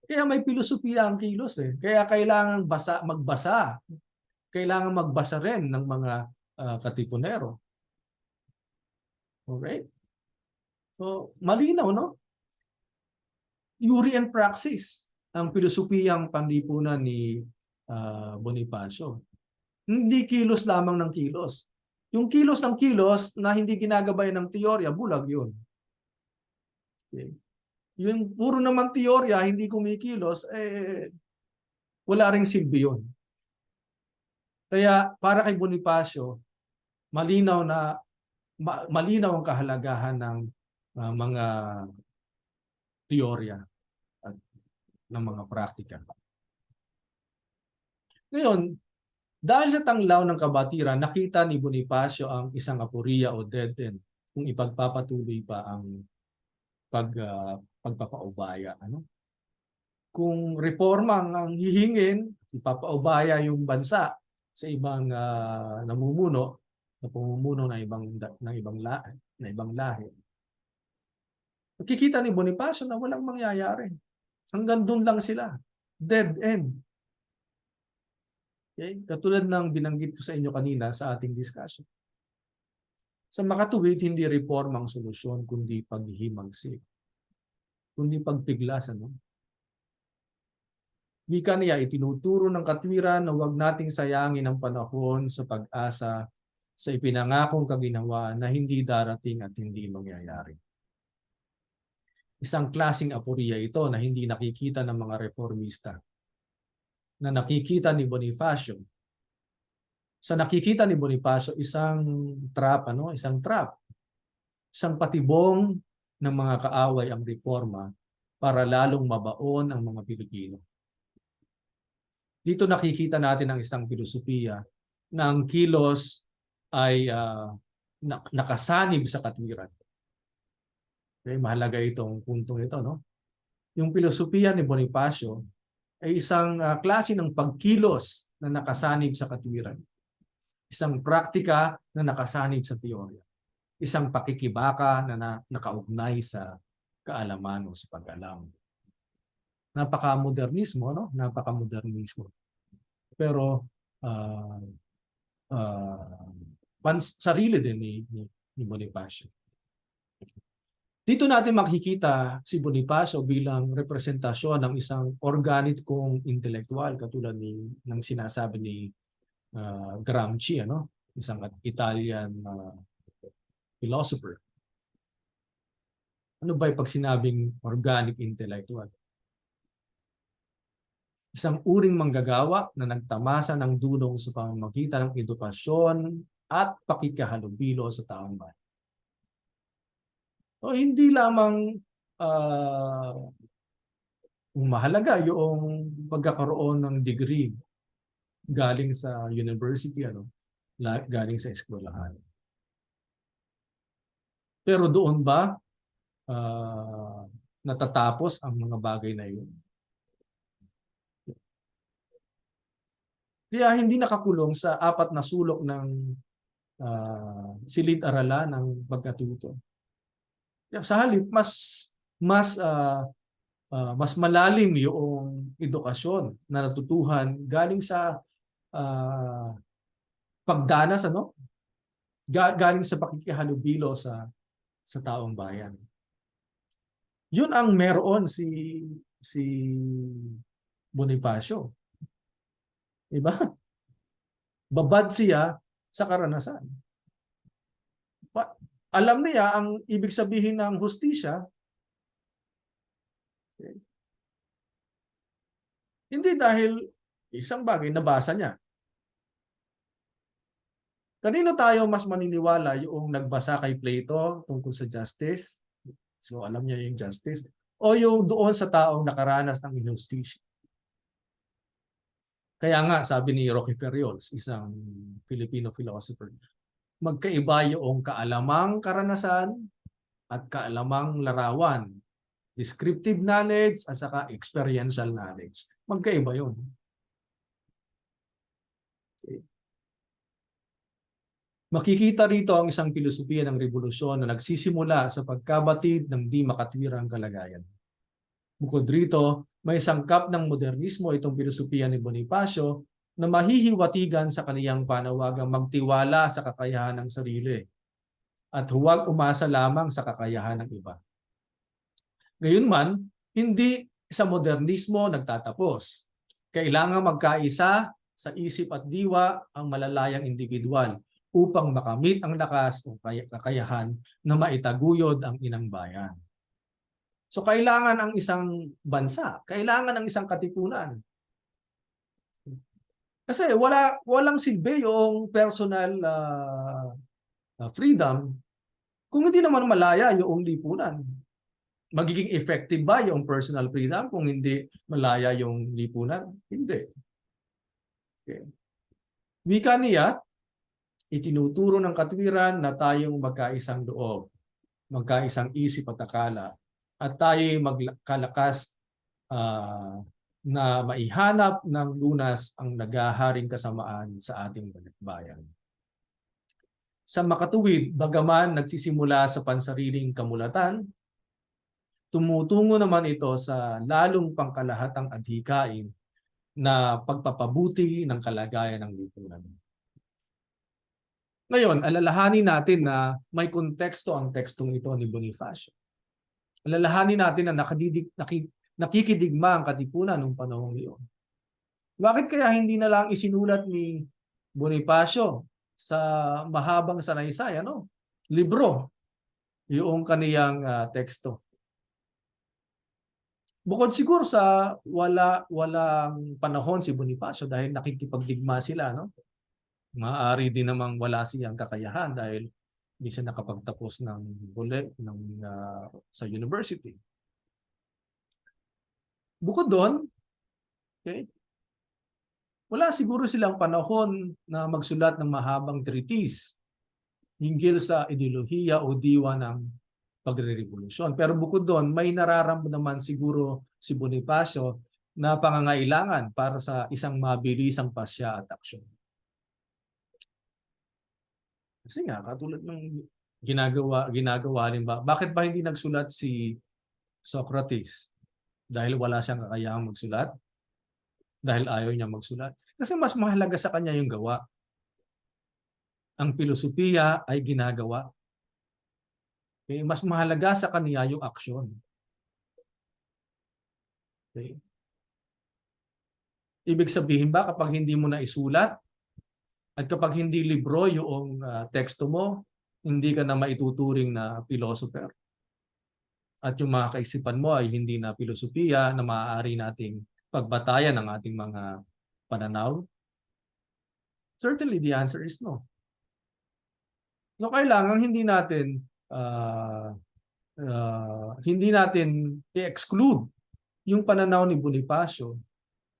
Kaya may filosofiya ang kilos eh. Kaya kailangan magbasa. Kailangan magbasa rin ng mga katipunero. Alright? So, malinaw, no? Theory and praxis ang filosofiyang panlipunan ni Bonifacio. Hindi kilos lamang ng kilos. Yung kilos ng kilos na hindi ginagabay ng teorya, bulag yun. Okay. Yung puro naman teorya, hindi kumikilos, wala ring silbi yun. Kaya para kay Bonifacio, malinaw ang kahalagahan ng mga teorya at ng mga praktika. Ngayon, dahil sa tanglaw ng kabatiran, nakita ni Bonifacio ang isang aporia o dead end kung ipagpapatuloy pa ang pagpapaubaya. Ano? Kung reforma ang hihingin, ipapaubaya yung bansa sa ibang namumuno, na pamumuno ng ibang lahi. Nakikita ni Bonifacio na walang mangyayari. Hanggang doon lang sila. Dead end. Okay? Katulad ng binanggit ko sa inyo kanina sa ating discussion. Sa makatuwid, hindi reforma ang solusyon, kundi paghihimagsik. Kundi pagpiglas. Ano? Wika niya, itinuturo ng katwiran na huwag nating sayangin ang panahon sa pag-asa sa ipinangakong kaginhawaan na hindi darating at hindi mangyayari. Isang klaseng aporia ito na hindi nakikita ng mga reformista. Na nakikita ni Bonifacio. Sa nakikita ni Bonifacio, isang trap. Isang patibong ng mga kaaway ang reforma para lalong mabaon ang mga Pilipino. Dito nakikita natin ang isang filosofiya na ang kilos ay nakasanib sa katwiran. Okay, mahalaga itong puntong ito. No? Yung filosofiya ni Bonifacio ay isang klase ng pagkilos na nakasanib sa katwiran. Isang praktika na nakasanib sa teorya. Isang pakikibaka na nakaugnay sa kaalaman o sa pag-alam. Napaka-modernismo, no? Napaka-modernismo. Pero sarili din ni Bonifacio. Dito natin makikita si Bonifacio bilang representasyon ng isang organikong intelektual katulad ng sinasabi ni Gramsci, ano? Isang Italian philosopher. Ano ba yung pag sinabing organic intellectual? Isang uring manggagawa na nagtamasa ng dulong sa pamamagitan ng edukasyon at pakikahalubilo sa taong bayan. So, hindi lamang mahalaga yung pagkakaroon ng degree galing sa university, ano? galing sa eskwelahan. Pero doon ba natatapos ang mga bagay na yun? Kaya hindi nakakulong sa apat na sulok ng silid-aralan ng pagkatuto. Kaya sa halip, mas malalim yung edukasyon na natutuhan galing sa pagdanas, galing sa pakikihalubilo sa taong bayan. Yun ang meron si Bonifacio. Diba? Babad siya sa karanasan. Alam niya ang ibig sabihin ng hustisya. Okay. Hindi dahil isang bagay nabasa niya. Kanino tayo mas maniniwala, yung nagbasa kay Plato tungkol sa justice? So alam niya yung justice. O yung doon sa taong nakaranas ng injustice? Kaya nga, sabi ni Roque Ferriols, isang Filipino philosopher, magkaiba yung kaalamang karanasan at kaalamang larawan. Descriptive knowledge at saka experiential knowledge. Magkaiba yun. Okay. Makikita rito ang isang pilosopiya ng revolusyon na nagsisimula sa pagkabatid ng di makatwirang kalagayan. Bukod rito, may sangkap ng modernismo itong pilosopiya ni Bonifacio na mahihiwatigan sa kaniyang panawagang magtiwala sa kakayahan ng sarili at huwag umasa lamang sa kakayahan ng iba. Gayunman, hindi sa modernismo nagtatapos. Kailangan magkaisa sa isip at diwa ang malalayang individual upang makamit ang lakas o kakayahan na maitaguyod ang inang bayan. So kailangan ang isang bansa, kailangan ang isang katipunan. Kasi walang silbi yung personal freedom kung hindi naman malaya yung lipunan. Magiging effective ba yung personal freedom kung hindi malaya yung lipunan? Hindi. Okay. Wika niya, itinuturo ng katwiran na tayong magkaisang loob, magkaisang isip at akala, at tayo'y magkalakas na maihanap ng lunas ang naghaharing kasamaan sa ating bayan. Sa makatuwid, bagaman nagsisimula sa pansariling kamulatan, tumutungo naman ito sa lalong pangkalahatang adhikain na pagpapabuti ng kalagayan ng lipunan. Ngayon, alalahanin natin na may konteksto ang tekstong ito ni Bonifacio. Alalahanin natin na nakikidigma ang katipunan ng panahong iyon. Bakit kaya hindi na lang isinulat ni Bonifacio sa mahabang sanaysay, libro, yung kaniyang teksto? Bukod siguro sa walang panahon si Bonifacio dahil nakikipagdigma sila, maaari din namang wala siyang kakayahan dahil hindi siya nakapagtapos sa university. Bukod doon, okay, wala siguro silang panahon na magsulat ng mahabang treatise hinggil sa ideolohiya o diwa ng pagre-revolusyon. Pero bukod doon, may nararamdaman siguro si Bonifacio na pangangailangan para sa isang mabilisang pasya at aksyon. Kasi nga, katulad ng ginagawa rin ba? Bakit ba hindi nagsulat si Socrates? Dahil wala siyang kakayahang magsulat? Dahil ayaw niya magsulat? Kasi mas mahalaga sa kanya yung gawa. Ang filosofiya ay ginagawa. Okay? Mas mahalaga sa kanya yung aksyon. Okay? Ibig sabihin ba kapag hindi mo na isulat at kapag hindi libro yung teksto mo, hindi ka na maituturing na philosopher? At yung mga kaisipan mo ay hindi na filosofiya na maaari nating pagbatayan ng ating mga pananaw? Certainly, the answer is no. So kailangan hindi natin i-exclude yung pananaw ni Bonifacio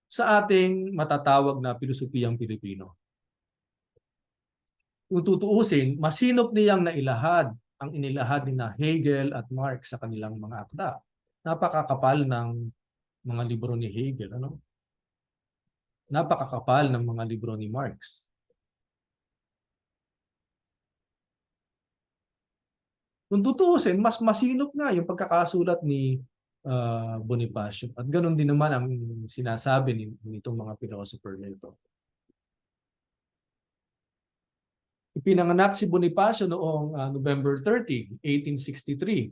sa ating matatawag na pilosopiyang Pilipino. Kung tutuusin, masinop niyang nailahad ang inilahad ni na Hegel at Marx sa kanilang mga akda. Napakakapal ng mga libro ni Hegel, ano? Napakakapal ng mga libro ni Marx. Kung tutuusin, mas masinop nga yung pagkakasulat ni Bonifacio. At ganoon din naman ang sinasabi nitong mga philosopher nito. Ipinanganak si Bonifacio noong November 30, 1863.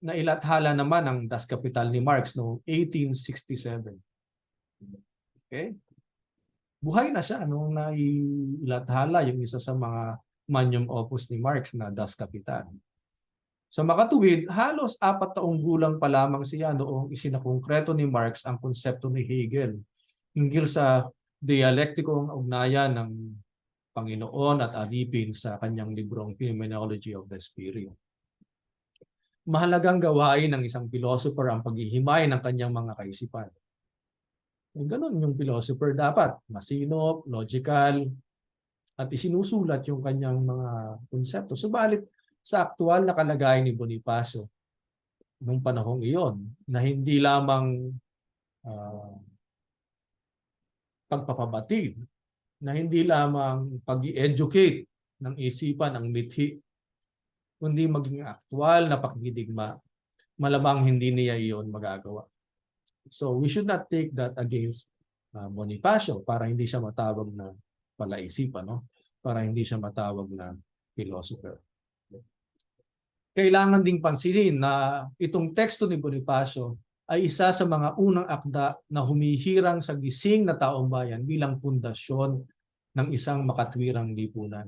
Nailathala naman ang Das Kapital ni Marx noong 1867. Okay? Buhay na siya nung nailathala yung isa sa mga magnum opus ni Marx na Das Kapital. Sa makatuwid, halos 4 taong gulang pa lamang siya noong isinakongkreto ni Marx ang konsepto ni Hegel hinggil sa dialektikong ugnayan ng Panginoon at alipin sa kanyang librong Phenomenology of the Spirit. Mahalagang gawain ng isang philosopher ang paghihimay ng kanyang mga kaisipan. Ganun yung philosopher dapat. Masinop, logical, at isinusulat yung kanyang mga konsepto. Subalit sa aktual na kalagayan ni Bonifacio nung panahong iyon, na hindi lamang pagpapabatid, na hindi lamang pag-i-educate ng isipan ng mithi, kundi maging aktual na pakikidigma, malamang hindi niya iyon magagawa. So we should not take that against Bonifacio para hindi siya matawag na palaisipan, no? Para hindi siya matawag na philosopher. Kailangan ding pansinin na itong teksto ni Bonifacio ay isa sa mga unang akda na humihirang sa gising na taong bayan bilang pundasyon ng isang makatwirang lipunan.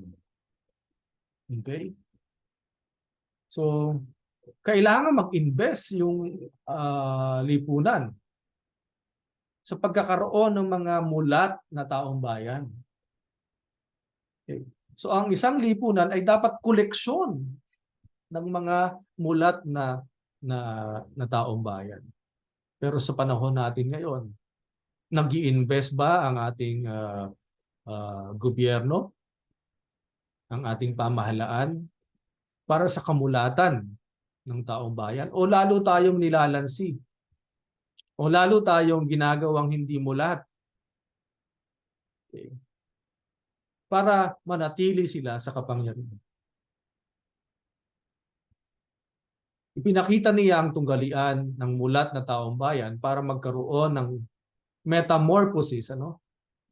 Okay? So, kailangan mag-invest yung lipunan sa pagkakaroon ng mga mulat na taong bayan. Okay. So, ang isang lipunan ay dapat koleksyon ng mga mulat na taong bayan. Pero sa panahon natin ngayon, nag-i-invest ba ang ating gobyerno, ang ating pamahalaan para sa kamulatan ng taong bayan? O lalo tayong nilalansi? O lalo tayong ginagawang hindi mulat? Okay. Para manatili sila sa kapangyarihan. Ipinakita niya ang tunggalian ng mulat na taong bayan para magkaroon ng metamorphosis, ano?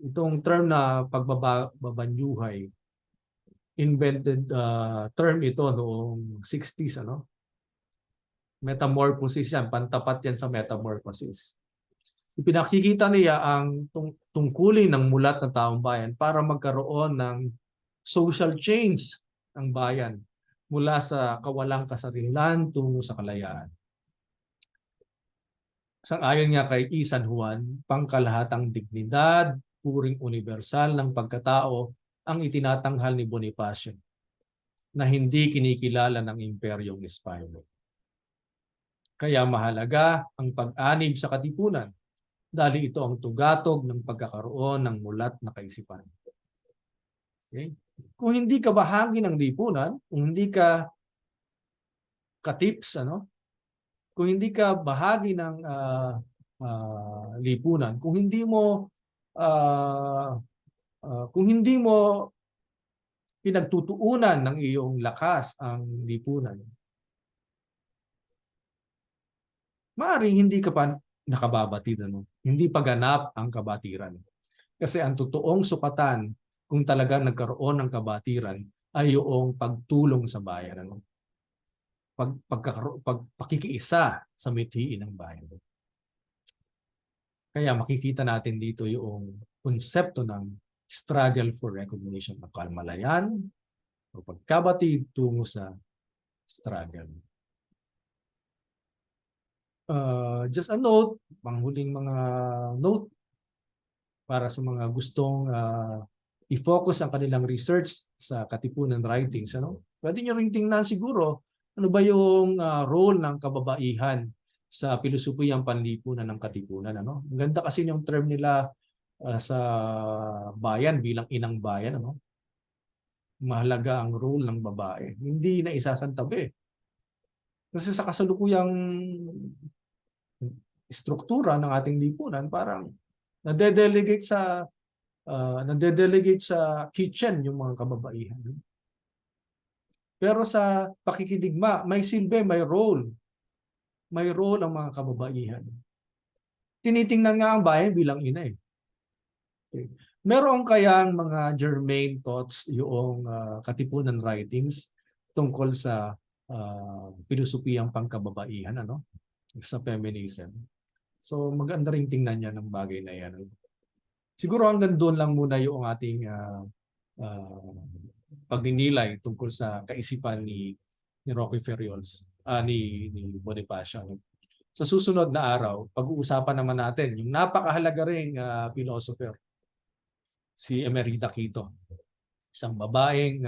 Itong term na pagbabanjuhay, invented term ito noong 60s, ano? Metamorphosis yan, pantapat yan sa metamorphosis. Ipinakikita niya ang tungkulin ng mulat ng taong bayan para magkaroon ng social change ng bayan mula sa kawalang kasarinlan tungo sa kalayaan. Sang-ayon nga kay E. San Juan, pangkalahatang dignidad, puring universal ng pagkatao ang itinatanghal ni Bonifacio na hindi kinikilala ng imperyong Espanyol. Kaya mahalaga ang pag-anib sa katipunan dahil ito ang tugatog ng pagkakaroon ng mulat na kaisipan. Okay? Kung hindi ka bahagi ng lipunan, kung hindi ka katips, ano? Kung hindi ka bahagi ng lipunan, kung hindi mo pinagtutuunan ng iyong lakas ang lipunan, maaaring hindi ka pa nakababatid, ano? Hindi pa ganap ang kabatiran. Kasi ang totoong sukatan kung talagang nagkaroon ng kabatiran ay yung pagtulong sa bayan, ano? Pagpakikiisa sa mithiin ng bayan. Kaya makikita natin dito yung konsepto ng struggle for recognition ng kalmalayan o pagkabatid tungo sa struggle. Just a note, panghuling mga note para sa mga gustong i-focus ang kanilang research sa Katipunan writings. Ano? Pwede nyo rin tingnan siguro ano ba yung role ng kababaihan sa pilosopiyang panlipunan ng Katipunan. Ano? Ang ganda kasi yung term nila sa bayan bilang inang bayan. Ano? mahalaga ang role ng babae. Hindi na isasantabi. Kasi sa kasalukuyang struktura ng ating lipunan, parang nade-delegate sa kitchen yung mga kababaihan. Pero sa pakikidigma, may silbi, may role. May role ang mga kababaihan. Tinitingnan nga ang bayan bilang ina eh. Okay. Meron kayang mga germane thoughts yung Katipunan writings tungkol sa pilosopiyang pangkababaihan, ano? Sa feminism. So maganda rin tingnan niya ng bagay na yan. Siguro hanggang doon lang muna yung ating pagninilay tungkol sa kaisipan ni Roque Ferriols, ni Bonifacio. Sa susunod na araw, pag-uusapan naman natin yung napakahalaga ring philosopher, si Emerita Quito. Isang babaeng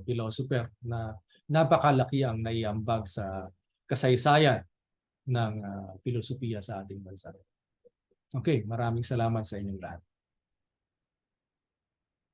philosopher na napakalaki ang naiambag sa kasaysayan ng filosofiya sa ating bansa. Okay, maraming salamat sa inyong lahat.